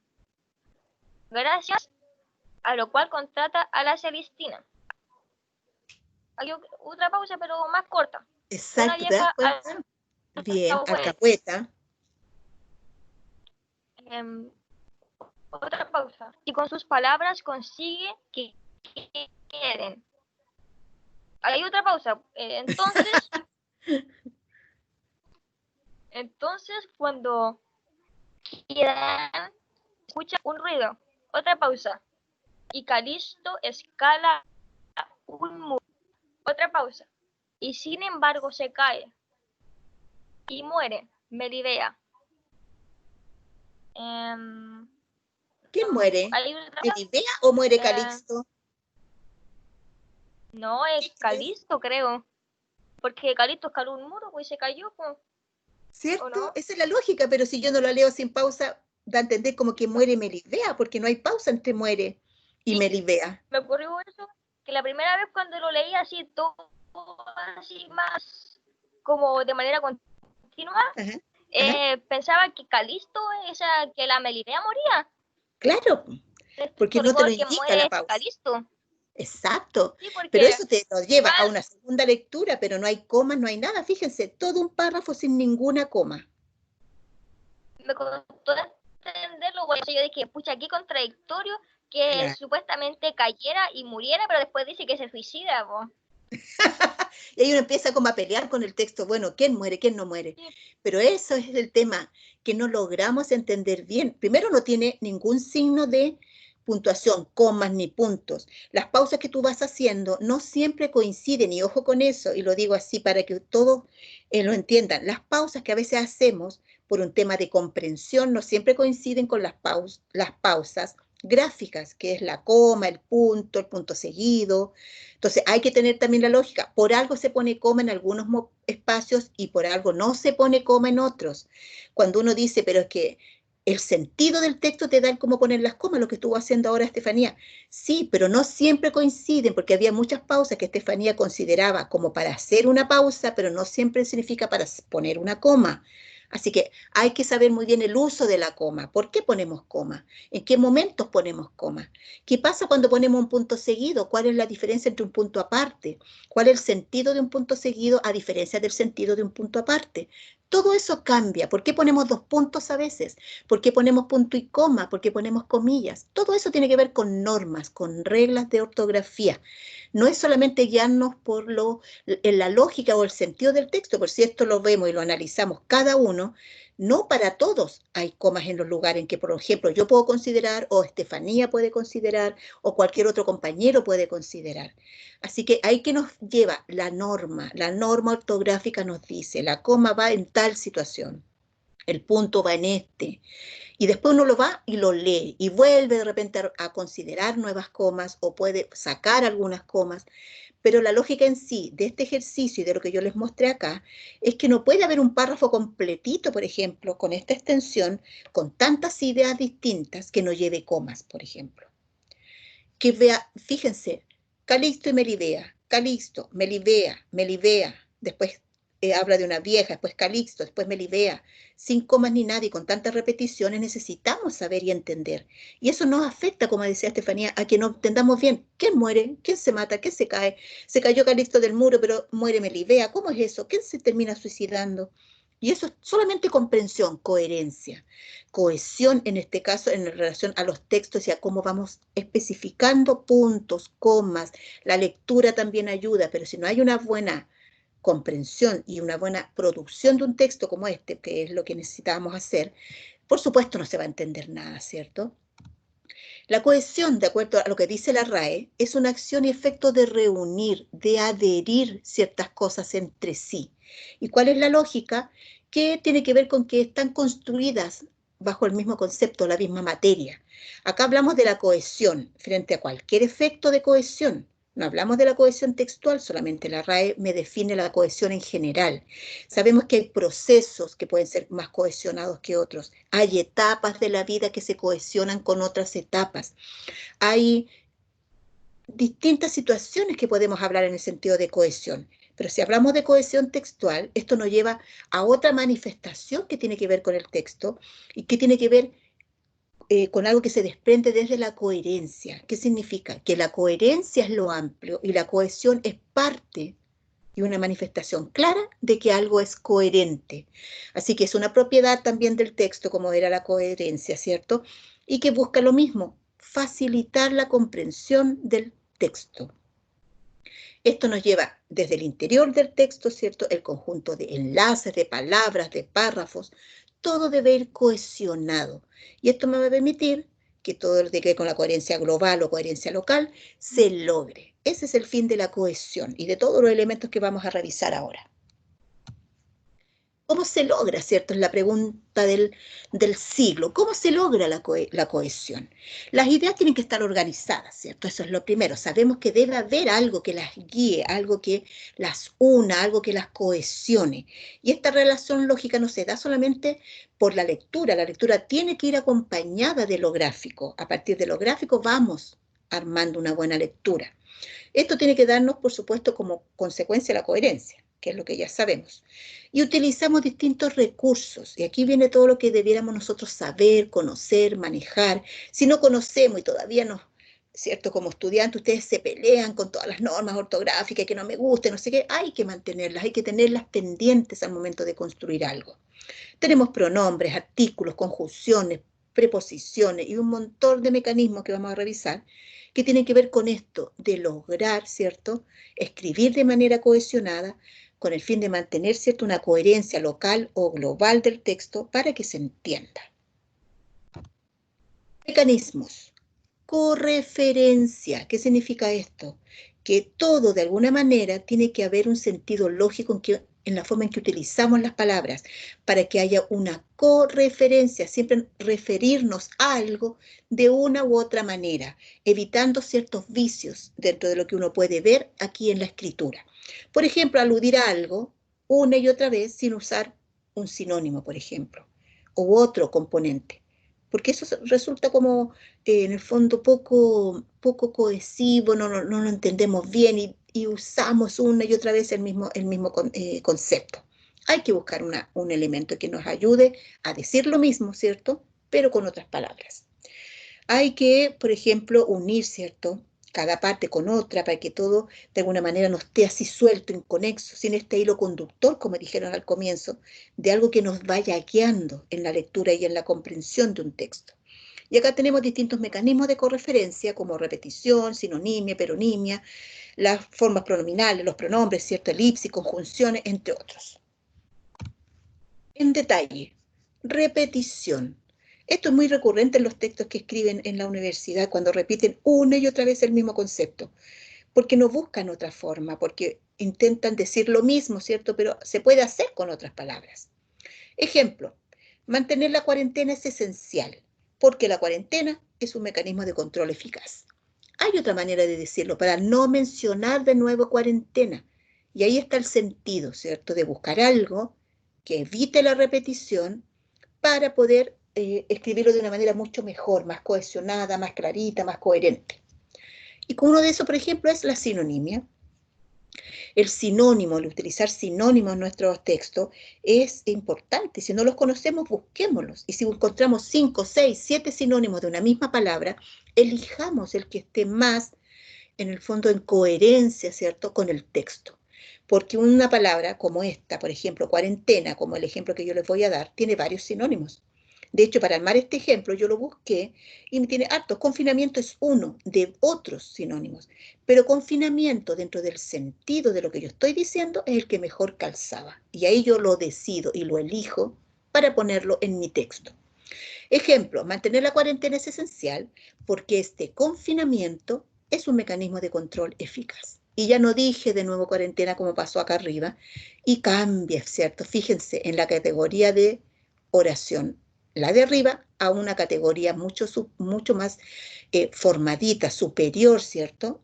Gracias a lo cual contrata a la Celestina. Hay otra pausa, pero más corta. Una Exacto, ¿te das vieja cuenta? Bien, alcahueta. alcahueta. Eh, Otra pausa. Y con sus palabras consigue que queden. Hay otra pausa. Entonces cuando quedan, escucha un ruido. Otra pausa. Y Calisto escala un muro. Otra pausa. Y sin embargo se cae y muere Melibea. ¿Quién muere? Hay otra, ¿Melibea o muere eh, Calixto? no es ¿Qué crees? Calisto, creo. Porque Calisto escaló un muro pues, y se cayó, pues, ¿o ¿Cierto? no? Esa es la lógica, pero si yo no la leo sin pausa, da a entender como que muere Melibea, porque no hay pausa entre muere y Sí, Melibea. me ocurrió eso, que la primera vez cuando lo leí así, todo así más como de manera continua, Ajá, ajá. pensaba que Calisto, esa, que la Melibea moría. Claro, Después porque no te lo que indica la muere pausa. Calisto. Exacto. Sí, Pero porque eso te nos lleva a igual una segunda lectura, pero no hay comas, no hay nada. Fíjense, todo un párrafo sin ninguna coma. me costó entenderlo, por eso yo dije, pucha, qué contradictorio que Claro. supuestamente cayera y muriera, pero después dice que se suicida, po. Y ahí uno empieza como a pelear con el texto, bueno, ¿quién muere, quién no muere? Sí, Pero eso es el tema, que no logramos entender bien. Primero, no tiene ningún signo de puntuación, comas ni puntos. Las pausas que tú vas haciendo no siempre coinciden, y ojo con eso, y lo digo así para que todos lo entiendan. Las pausas que a veces hacemos por un tema de comprensión no siempre coinciden con las pausas gráficas, que es la coma, el punto seguido. Entonces hay que tener también la lógica. Por algo se pone coma en algunos espacios y por algo no se pone coma en otros. Cuando uno dice, pero es que el sentido del texto te da el cómo poner las comas, lo que estuvo haciendo ahora Estefanía. Sí, pero no siempre coinciden, porque había muchas pausas que Estefanía consideraba como para hacer una pausa, pero no siempre significa para poner una coma. Así que hay que saber muy bien el uso de la coma. ¿Por qué ponemos coma? ¿En qué momentos ponemos coma? ¿Qué pasa cuando ponemos un punto seguido? ¿Cuál es la diferencia entre un punto aparte? ¿Cuál es el sentido de un punto seguido a diferencia del sentido de un punto aparte? Todo eso cambia. ¿Por qué ponemos dos puntos a veces? ¿Por qué ponemos punto y coma? ¿Por qué ponemos comillas? Todo eso tiene que ver con normas, con reglas de ortografía. No es solamente guiarnos por en la lógica o el sentido del texto, por si esto lo vemos y lo analizamos cada uno, no para todos hay comas en los lugares en que, por ejemplo, yo puedo considerar, o Estefanía puede considerar, o cualquier otro compañero puede considerar. Así que ahí que nos lleva la norma ortográfica nos dice, la coma va en tal situación. el punto va en este. Y después uno lo va y lo lee y vuelve de repente a considerar nuevas comas o puede sacar algunas comas. Pero la lógica en sí de este ejercicio y de lo que yo les mostré acá es que no puede haber un párrafo completito, por ejemplo, con esta extensión, con tantas ideas distintas que no lleve comas, por ejemplo. Que vea, fíjense, Calixto y Melibea, Calixto, Melibea, Melibea, después habla de una vieja, después Calixto, después Melibea, sin comas ni nada y con tantas repeticiones necesitamos saber y entender. Y eso nos afecta, como decía Estefanía, a que no entendamos bien quién muere, quién se mata, quién se cae. Se cayó Calixto del muro, pero muere Melibea. ¿Cómo es eso? ¿Quién se termina suicidando? Y eso es solamente comprensión, coherencia, cohesión en este caso en relación a los textos y a cómo vamos especificando puntos, comas. La lectura también ayuda, pero si no hay una buena comprensión y una buena producción de un texto como este, que es lo que necesitábamos hacer, por supuesto no se va a entender nada, ¿cierto? La cohesión, de acuerdo a lo que dice la RAE, es una acción y efecto de reunir, de adherir ciertas cosas entre sí. ¿Y cuál es la lógica? Que tiene que ver con que están construidas bajo el mismo concepto, la misma materia. Acá hablamos de la cohesión frente a cualquier efecto de cohesión. No hablamos de la cohesión textual, solamente la RAE me define la cohesión en general. Sabemos que hay procesos que pueden ser más cohesionados que otros. Hay etapas de la vida que se cohesionan con otras etapas. Hay distintas situaciones que podemos hablar en el sentido de cohesión. Pero si hablamos de cohesión textual, esto nos lleva a otra manifestación que tiene que ver con el texto y que tiene que ver con algo que se desprende desde la coherencia. ¿Qué significa? Que la coherencia es lo amplio y la cohesión es parte y una manifestación clara de que algo es coherente. Así que es una propiedad también del texto, como era la coherencia, ¿cierto? Y que busca lo mismo, facilitar la comprensión del texto. Esto nos lleva desde el interior del texto, ¿cierto? El conjunto de enlaces, de palabras, de párrafos, todo debe ir cohesionado. Y esto me va a permitir que todo lo que tiene con la coherencia global o coherencia local se logre. Ese es el fin de la cohesión y de todos los elementos que vamos a revisar ahora. ¿Cómo se logra, cierto? Es la pregunta del siglo. ¿Cómo se logra la cohesión? Las ideas tienen que estar organizadas, ¿cierto? Eso es lo primero. Sabemos que debe haber algo que las guíe, algo que las una, algo que las cohesione. Y esta relación lógica no se da solamente por la lectura. La lectura tiene que ir acompañada de lo gráfico. A partir de lo gráfico vamos armando una buena lectura. Esto tiene que darnos, por supuesto, como consecuencia la coherencia, que es lo que ya sabemos. Y utilizamos distintos recursos. Y aquí viene todo lo que debiéramos nosotros saber, conocer, manejar. Si no conocemos y todavía no, ¿cierto? Como estudiantes, ustedes se pelean con todas las normas ortográficas que no me gusten, no sé qué. Hay que mantenerlas, hay que tenerlas pendientes al momento de construir algo. Tenemos pronombres, artículos, conjunciones, preposiciones y un montón de mecanismos que vamos a revisar que tienen que ver con esto de lograr, ¿cierto? Escribir de manera cohesionada con el fin de mantener, ¿cierto?, una coherencia local o global del texto para que se entienda. Mecanismos. Correferencia. ¿Qué significa esto? Que todo, de alguna manera, tiene que haber un sentido lógico en la forma en que utilizamos las palabras, para que haya una correferencia, siempre referirnos a algo de una u otra manera, evitando ciertos vicios dentro de lo que uno puede ver aquí en la escritura. Por ejemplo, aludir a algo una y otra vez sin usar un sinónimo, por ejemplo, u otro componente, porque eso resulta como, en el fondo, poco cohesivo, no lo entendemos bien y usamos una y otra vez el mismo concepto. Hay que buscar un elemento que nos ayude a decir lo mismo, ¿cierto?, pero con otras palabras. Hay que, por ejemplo, unir, ¿cierto?, cada parte con otra para que todo de alguna manera no esté así suelto, inconexo, sin este hilo conductor, como dijeron al comienzo, de algo que nos vaya guiando en la lectura y en la comprensión de un texto. Y acá tenemos distintos mecanismos de correferencia, como repetición, sinonimia, peronimia, las formas pronominales, los pronombres, ¿cierto?, elipsis, conjunciones, entre otros. En detalle, repetición. Esto es muy recurrente en los textos que escriben en la universidad, cuando repiten una y otra vez el mismo concepto, porque no buscan otra forma, porque intentan decir lo mismo, ¿cierto?, pero se puede hacer con otras palabras. Ejemplo, Mantener la cuarentena es esencial, porque la cuarentena es un mecanismo de control eficaz. Hay otra manera de decirlo, para no mencionar de nuevo cuarentena. Y ahí está el sentido, ¿cierto? De buscar algo que evite la repetición para poder escribirlo de una manera mucho mejor, más cohesionada, más clarita, más coherente. Y uno de esos, por ejemplo, es la sinonimia. El sinónimo, el utilizar sinónimos en nuestros textos es importante. Si no los conocemos, busquémoslos. Y si encontramos 5, 6, 7 sinónimos de una misma palabra, elijamos el que esté más, en el fondo, en coherencia, ¿cierto?, con el texto. Porque una palabra como esta, por ejemplo, cuarentena, como el ejemplo que yo les voy a dar, tiene varios sinónimos. De hecho, para armar este ejemplo, yo lo busqué y me tiene hartos. Confinamiento es uno de otros sinónimos, pero confinamiento dentro del sentido de lo que yo estoy diciendo es el que mejor calzaba. Y ahí yo lo decido y lo elijo para ponerlo en mi texto. Ejemplo, mantener la cuarentena es esencial porque este confinamiento es un mecanismo de control eficaz. Y ya no dije de nuevo cuarentena como pasó acá arriba, y cambia, ¿cierto? Fíjense en la categoría de oración, la de arriba, a una categoría mucho más formadita, superior, ¿cierto?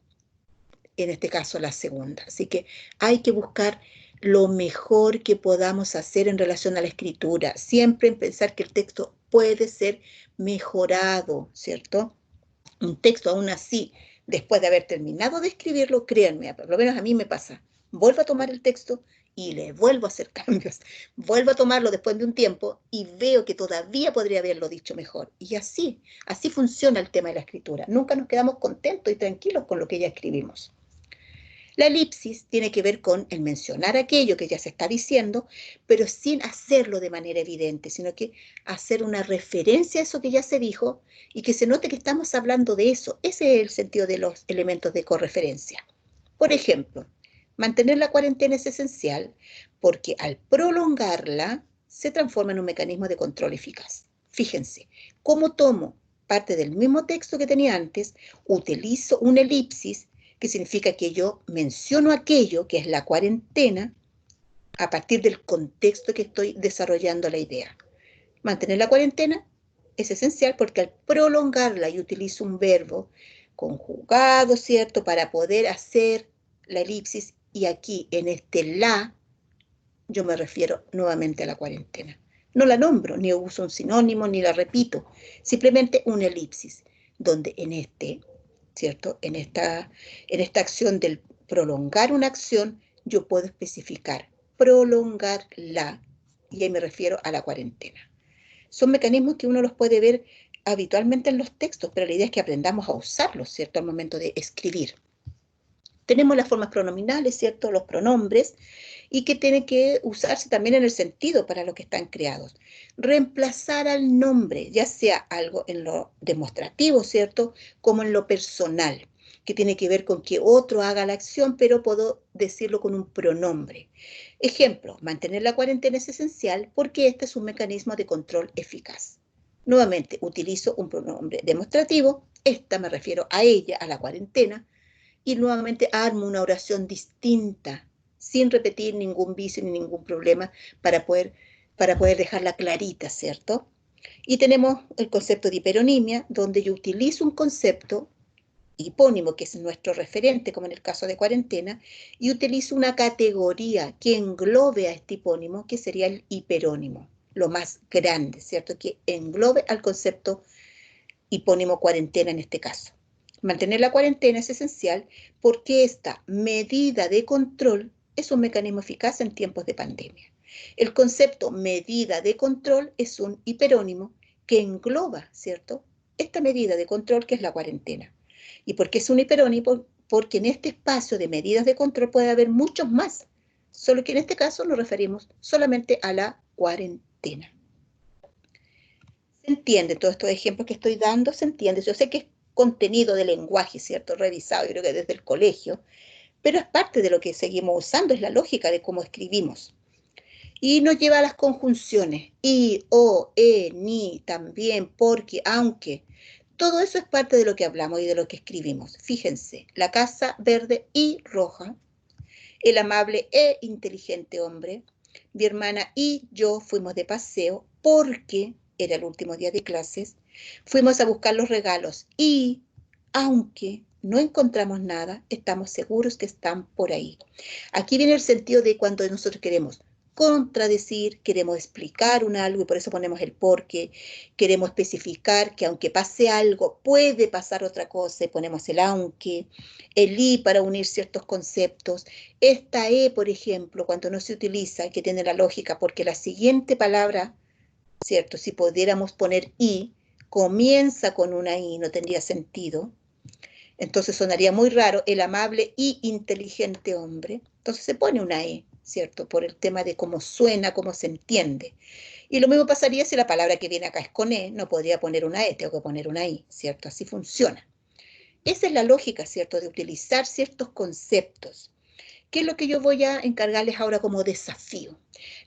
En este caso la segunda. Así que hay que buscar lo mejor que podamos hacer en relación a la escritura, siempre en pensar que el texto puede ser mejorado, ¿cierto? Un texto aún así, después de haber terminado de escribirlo, créanme, por lo menos a mí me pasa, vuelvo a tomar el texto y le vuelvo a hacer cambios, vuelvo a tomarlo después de un tiempo y veo que todavía podría haberlo dicho mejor. Y así funciona el tema de la escritura. Nunca nos quedamos contentos y tranquilos con lo que ya escribimos. La elipsis tiene que ver con el mencionar aquello que ya se está diciendo, pero sin hacerlo de manera evidente, sino que hacer una referencia a eso que ya se dijo y que se note que estamos hablando de eso. Ese es el sentido de los elementos de correferencia. Por ejemplo, mantener la cuarentena es esencial porque al prolongarla se transforma en un mecanismo de control eficaz. Fíjense, cómo tomo parte del mismo texto que tenía antes, utilizo una elipsis que significa que yo menciono aquello que es la cuarentena a partir del contexto que estoy desarrollando la idea. Mantener la cuarentena es esencial porque al prolongarla y utilizo un verbo conjugado, ¿cierto?, para poder hacer la elipsis, y aquí en este la, yo me refiero nuevamente a la cuarentena. No la nombro, ni uso un sinónimo, ni la repito, simplemente una elipsis, donde en ¿cierto? En esta acción del prolongar una acción, yo puedo especificar prolongarla, y ahí me refiero a la cuarentena. Son mecanismos que uno los puede ver habitualmente en los textos, pero la idea es que aprendamos a usarlos, ¿cierto?, al momento de escribir. Tenemos las formas pronominales, ¿cierto?, los pronombres, y que tienen que usarse también en el sentido para lo que están creados. Reemplazar al nombre, ya sea algo en lo demostrativo, ¿cierto?, como en lo personal, que tiene que ver con que otro haga la acción, pero puedo decirlo con un pronombre. Ejemplo, mantener la cuarentena es esencial porque este es un mecanismo de control eficaz. Nuevamente, utilizo un pronombre demostrativo, esta me refiero a ella, a la cuarentena, y nuevamente armo una oración distinta, sin repetir ningún vicio ni ningún problema, para poder dejarla clarita, ¿cierto? Y tenemos el concepto de hiperonimia, donde yo utilizo un concepto hipónimo, que es nuestro referente, como en el caso de cuarentena, y utilizo una categoría que englobe a este hipónimo, que sería el hiperónimo, lo más grande, ¿cierto? Que englobe al concepto hipónimo cuarentena en este caso. Mantener la cuarentena es esencial porque esta medida de control es un mecanismo eficaz en tiempos de pandemia. El concepto medida de control es un hiperónimo que engloba, ¿cierto?, esta medida de control que es la cuarentena. ¿Y por qué es un hiperónimo? Porque en este espacio de medidas de control puede haber muchos más, solo que en este caso nos referimos solamente a la cuarentena. ¿Se entiende todos estos ejemplos que estoy dando? ¿Se entiende? Yo sé que es contenido de lenguaje, ¿cierto?, revisado, yo creo que desde el colegio, pero es parte de lo que seguimos usando, es la lógica de cómo escribimos. Y nos lleva a las conjunciones, y, o, ni, también, porque, aunque. Todo eso es parte de lo que hablamos y de lo que escribimos. Fíjense, la casa verde y roja, el amable e inteligente hombre, mi hermana y yo fuimos de paseo, porque era el último día de clases, fuimos a buscar los regalos y, aunque no encontramos nada, estamos seguros que están por ahí. Aquí viene el sentido de cuando nosotros queremos contradecir, queremos explicar algo y por eso ponemos el porque, queremos especificar que aunque pase algo, puede pasar otra cosa y ponemos el aunque, el y para unir ciertos conceptos. Esta por ejemplo, cuando no se utiliza, que tiene la lógica, porque la siguiente palabra, ¿cierto? Si pudiéramos poner y, comienza con una i, no tendría sentido. Entonces sonaría muy raro el amable y inteligente hombre. Entonces se pone una E, ¿cierto? Por el tema de cómo suena, cómo se entiende. Y lo mismo pasaría si la palabra que viene acá es con E, no podría poner una E, tengo que poner una I, ¿cierto? Así funciona. Esa es la lógica, ¿cierto? De utilizar ciertos conceptos. ¿Qué es lo que yo voy a encargarles ahora como desafío?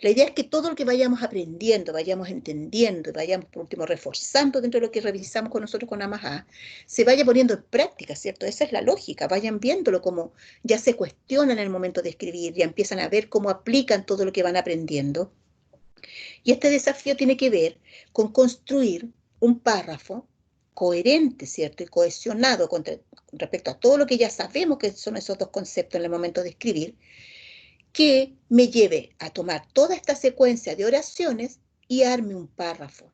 La idea es que todo lo que vayamos aprendiendo, vayamos entendiendo y vayamos, por último, reforzando dentro de lo que revisamos con nosotros con A+A, se vaya poniendo en práctica, ¿cierto? Esa es la lógica, vayan viéndolo como ya se cuestionan en el momento de escribir, ya empiezan a ver cómo aplican todo lo que van aprendiendo. Y este desafío tiene que ver con construir un párrafo coherente, ¿cierto? Y cohesionado con respecto a todo lo que ya sabemos que son esos dos conceptos en el momento de escribir, que me lleve a tomar toda esta secuencia de oraciones y arme un párrafo,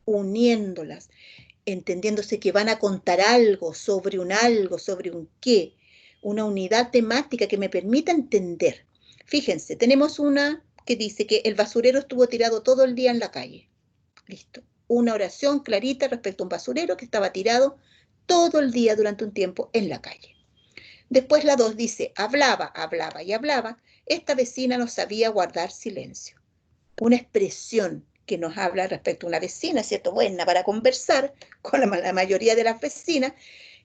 uniéndolas, entendiéndose que van a contar algo, sobre un qué, una unidad temática que me permita entender. Fíjense, tenemos una que dice que el basurero estuvo tirado todo el día en la calle. Listo. Una oración clarita respecto a un basurero que estaba tirado todo el día durante un tiempo en la calle. Después la 2 dice, hablaba y hablaba, esta vecina no sabía guardar silencio. Una expresión que nos habla respecto a una vecina, ¿cierto? Buena para conversar con la mayoría de las vecinas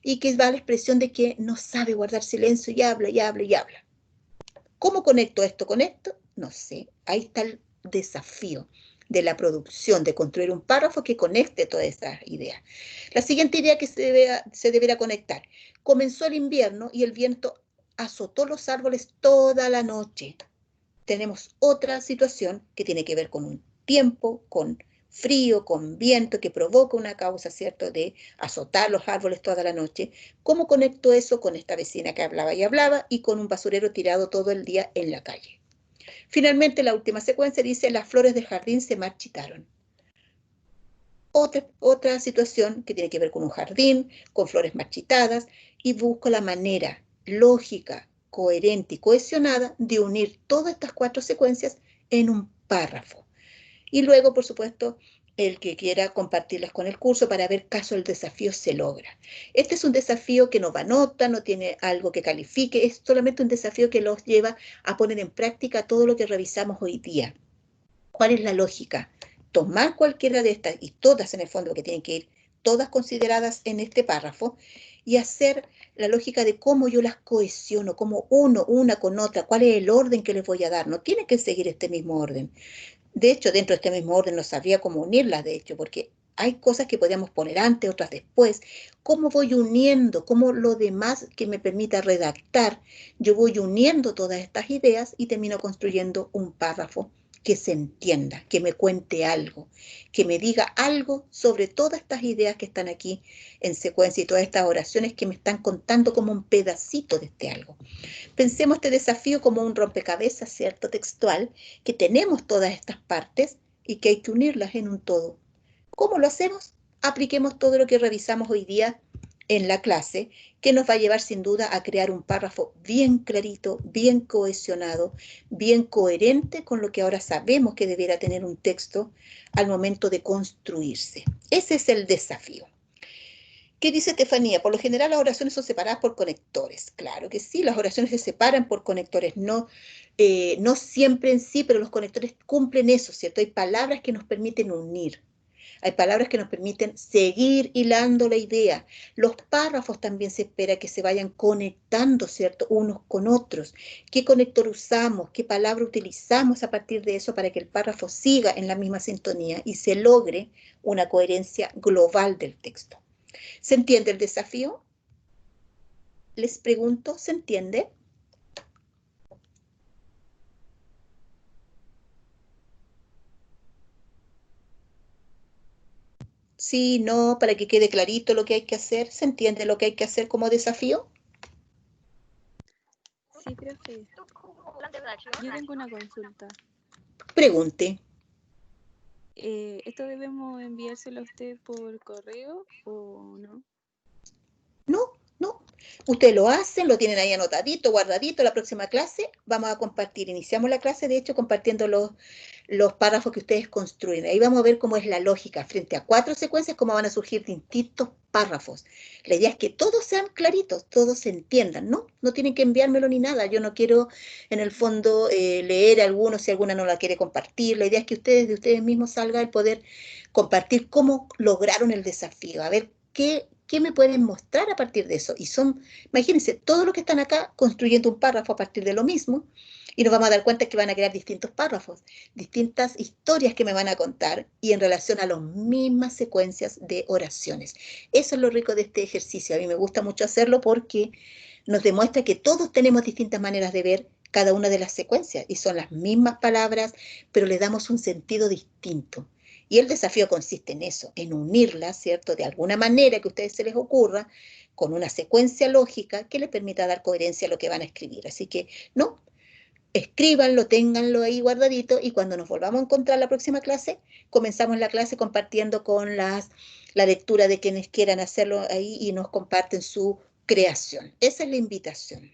y que va a la expresión de que no sabe guardar silencio y habla y habla y habla. ¿Cómo conecto esto con esto? No sé. Ahí está el desafío de la producción, de construir un párrafo que conecte todas esas ideas. La siguiente idea que se deberá conectar. Comenzó el invierno y el viento azotó los árboles toda la noche. Tenemos otra situación que tiene que ver con un tiempo, con frío, con viento, que provoca una causa, ¿cierto?, de azotar los árboles toda la noche. ¿Cómo conecto eso con esta vecina que hablaba y con un basurero tirado todo el día en la calle? Finalmente, la última secuencia dice, las flores del jardín se marchitaron. Otra situación que tiene que ver con un jardín, con flores marchitadas, y busco la manera lógica, coherente y cohesionada de unir todas estas 4 secuencias en un párrafo. Y luego, por supuesto, el que quiera compartirlas con el curso para ver caso el desafío se logra. Este es un desafío que no va a nota, no tiene algo que califique, es solamente un desafío que los lleva a poner en práctica todo lo que revisamos hoy día. ¿Cuál es la lógica? Tomar cualquiera de estas, y todas en el fondo que tienen que ir, todas consideradas en este párrafo, y hacer la lógica de cómo yo las cohesiono, cómo uno, una con otra, cuál es el orden que les voy a dar. No tienen que seguir este mismo orden. De hecho, dentro de este mismo orden no sabría cómo unirlas, de hecho, porque hay cosas que podemos poner antes, otras después. ¿Cómo voy uniendo? ¿Cómo lo demás que me permita redactar? Yo voy uniendo todas estas ideas y termino construyendo un párrafo que se entienda, que me cuente algo, que me diga algo sobre todas estas ideas que están aquí en secuencia y todas estas oraciones que me están contando como un pedacito de este algo. Pensemos este desafío como un rompecabezas, ¿cierto? Textual, que tenemos todas estas partes y que hay que unirlas en un todo. ¿Cómo lo hacemos? Apliquemos todo lo que revisamos hoy día en la clase, que nos va a llevar sin duda a crear un párrafo bien clarito, bien cohesionado, bien coherente con lo que ahora sabemos que debiera tener un texto al momento de construirse. Ese es el desafío. ¿Qué dice Estefanía? Por lo general las oraciones son separadas por conectores. Claro que sí, las oraciones se separan por conectores, no siempre en sí, pero los conectores cumplen eso, ¿cierto? Hay palabras que nos permiten unir. Hay palabras que nos permiten seguir hilando la idea. Los párrafos también se espera que se vayan conectando, ¿cierto?, unos con otros. ¿Qué conector usamos? ¿Qué palabra utilizamos a partir de eso para que el párrafo siga en la misma sintonía y se logre una coherencia global del texto? ¿Se entiende el desafío? Les pregunto, ¿se entiende? Sí, no, para que quede clarito lo que hay que hacer. ¿Se entiende lo que hay que hacer como desafío? Sí, profe. ¿Tú como plan de redacción? Yo tengo una consulta. Pregunte. ¿Esto debemos enviárselo a usted por correo o no? No, no. Ustedes lo hacen, lo tienen ahí anotadito, guardadito. La próxima clase vamos a compartir. Iniciamos la clase, de hecho, compartiendo los párrafos que ustedes construyen. Ahí vamos a ver cómo es la lógica. Frente a 4 secuencias, cómo van a surgir distintos párrafos. La idea es que todos sean claritos, todos se entiendan, ¿no? No tienen que enviármelo ni nada. Yo no quiero, en el fondo, leer algunos si alguna no la quiere compartir. La idea es que ustedes, de ustedes mismos, salga el poder compartir cómo lograron el desafío. A ver ¿qué me pueden mostrar a partir de eso? Y son, imagínense, todos los que están acá construyendo un párrafo a partir de lo mismo, y nos vamos a dar cuenta que van a crear distintos párrafos, distintas historias que me van a contar, y en relación a las mismas secuencias de oraciones. Eso es lo rico de este ejercicio. A mí me gusta mucho hacerlo porque nos demuestra que todos tenemos distintas maneras de ver cada una de las secuencias, y son las mismas palabras, pero le damos un sentido distinto. Y el desafío consiste en eso, en unirlas, ¿cierto? De alguna manera que a ustedes se les ocurra, con una secuencia lógica que les permita dar coherencia a lo que van a escribir. Así que, no, escríbanlo, ténganlo ahí guardadito, y cuando nos volvamos a encontrar la próxima clase, comenzamos la clase compartiendo con la lectura de quienes quieran hacerlo ahí y nos comparten su creación. Esa es la invitación.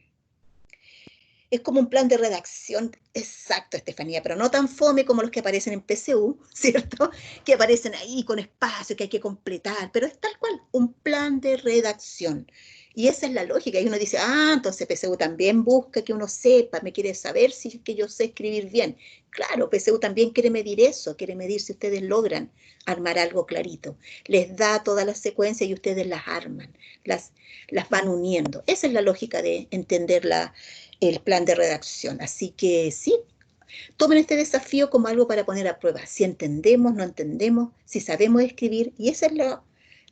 Es como un plan de redacción exacto, Estefanía, pero no tan fome como los que aparecen en PSU, ¿cierto? Que aparecen ahí con espacio que hay que completar, pero es tal cual, un plan de redacción. Y esa es la lógica. Y uno dice, entonces PSU también busca que uno sepa, me quiere saber si es que yo sé escribir bien. Claro, PSU también quiere medir eso, quiere medir si ustedes logran armar algo clarito. Les da todas las secuencias y ustedes las arman, las van uniendo. Esa es la lógica de entender el plan de redacción. Así que sí, tomen este desafío como algo para poner a prueba. Si entendemos, no entendemos, si sabemos escribir, y eso es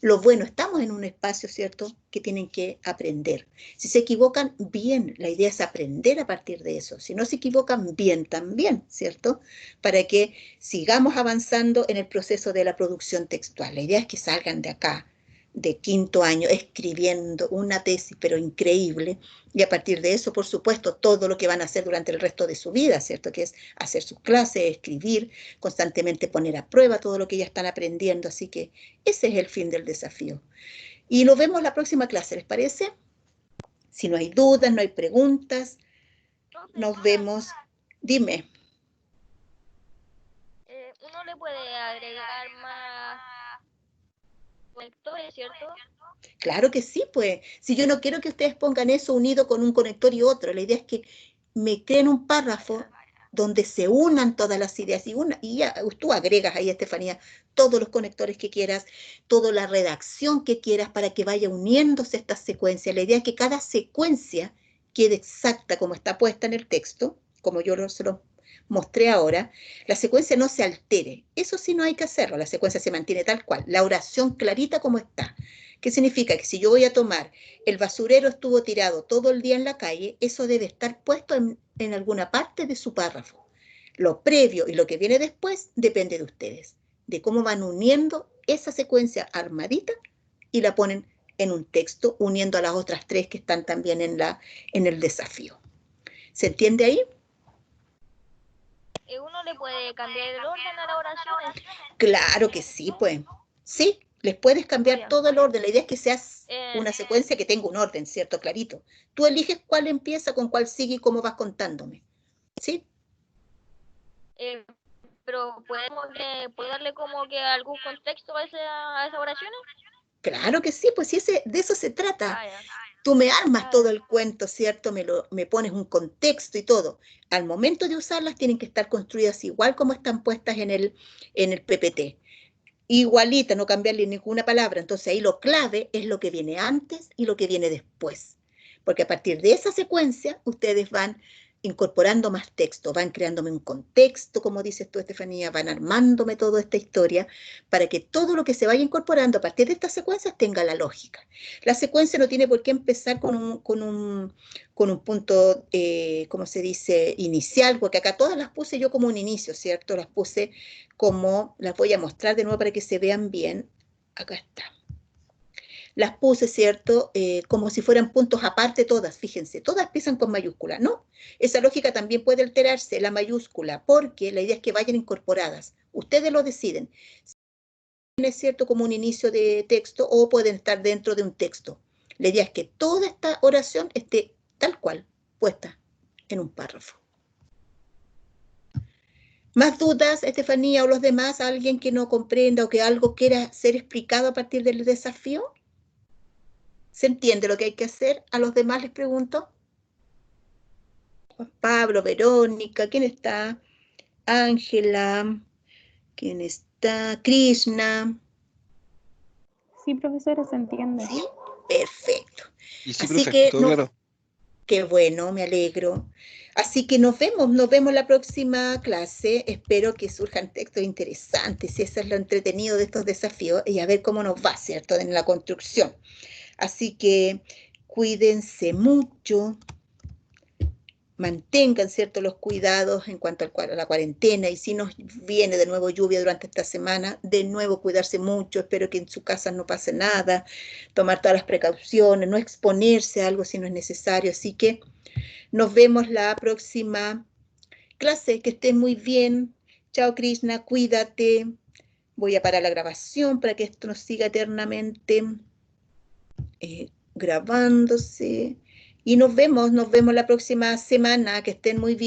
lo bueno. Estamos en un espacio, ¿cierto?, que tienen que aprender. Si se equivocan, bien, la idea es aprender a partir de eso. Si no se equivocan, bien también, ¿cierto?, para que sigamos avanzando en el proceso de la producción textual. La idea es que salgan de acá, de quinto año, escribiendo una tesis, pero increíble, y a partir de eso, por supuesto, todo lo que van a hacer durante el resto de su vida, ¿cierto?, que es hacer sus clases, escribir, constantemente poner a prueba todo lo que ya están aprendiendo. Así que ese es el fin del desafío. Y nos vemos la próxima clase, ¿les parece? Si no hay dudas, no hay preguntas, nos vemos. Dime. Uno le puede agregar más conectores, ¿cierto? Claro que sí, pues. Si yo no quiero que ustedes pongan eso unido con un conector y otro, la idea es que me creen un párrafo donde se unan todas las ideas y ya tú agregas ahí, Estefanía, todos los conectores que quieras, toda la redacción que quieras para que vaya uniéndose estas secuencias. La idea es que cada secuencia quede exacta como está puesta en el texto, como yo se lo mostré ahora. La secuencia no se altere. Eso sí no hay que hacerlo. La secuencia se mantiene tal cual. La oración clarita como está. ¿Qué significa? Que si yo voy a tomar, el basurero estuvo tirado todo el día en la calle, eso debe estar puesto en alguna parte de su párrafo. Lo previo y lo que viene después depende de ustedes, de cómo van uniendo esa secuencia armadita y la ponen en un texto, uniendo a las otras tres que están también en el desafío. ¿Se entiende ahí? Uno le puede cambiar el orden a las oraciones. Claro que sí, pues. Sí, les puedes cambiar todo el orden. La idea es que seas una secuencia que tenga un orden, ¿cierto? Clarito. Tú eliges cuál empieza, con cuál sigue y cómo vas contándome. ¿Sí? Pero ¿puedo darle como que algún contexto a esas oraciones? Claro que sí, pues sí, de eso se trata. Ya. Tú me armas todo el cuento, ¿cierto? Me pones un contexto y todo. Al momento de usarlas tienen que estar construidas igual como están puestas en el PPT. Igualita, no cambiarle ninguna palabra. Entonces ahí lo clave es lo que viene antes y lo que viene después. Porque a partir de esa secuencia ustedes van incorporando más texto, van creándome un contexto, como dices tú, Estefanía, van armándome toda esta historia para que todo lo que se vaya incorporando a partir de estas secuencias tenga la lógica. La secuencia no tiene por qué empezar con un punto, ¿cómo se dice?, inicial, porque acá todas las puse yo como un inicio, ¿cierto? Las puse como, las voy a mostrar de nuevo para que se vean bien. acá está. Las puse, ¿cierto? Como si fueran puntos aparte todas, fíjense, todas empiezan con mayúscula, ¿no? Esa lógica también puede alterarse, la mayúscula, porque la idea es que vayan incorporadas. Ustedes lo deciden. Es cierto, como un inicio de texto o pueden estar dentro de un texto. La idea es que toda esta oración esté tal cual, puesta en un párrafo. ¿Más dudas, Estefanía, o los demás? ¿Alguien que no comprenda o que algo quiera ser explicado a partir del desafío? ¿Se entiende lo que hay que hacer? ¿A los demás les pregunto? Juan Pablo, Verónica, ¿quién está? Ángela, ¿quién está? Krishna. Sí, profesora, se entiende. ¿Sí? Perfecto. Y sí, Así profe, que todo claro. qué bueno, me alegro. Así que nos vemos la próxima clase. Espero que surjan textos interesantes, si eso es lo entretenido de estos desafíos, y a ver cómo nos va, ¿cierto?, en la construcción. Así que cuídense mucho, mantengan, ¿cierto?, los cuidados en cuanto a la cuarentena, y si nos viene de nuevo lluvia durante esta semana, de nuevo cuidarse mucho. Espero que en su casa no pase nada, tomar todas las precauciones, no exponerse a algo si no es necesario. Así que nos vemos la próxima clase, que estén muy bien. Chao, Krishna, cuídate. Voy a parar la grabación para que esto nos siga eternamente grabándose. Y nos vemos la próxima semana. Que estén muy bien.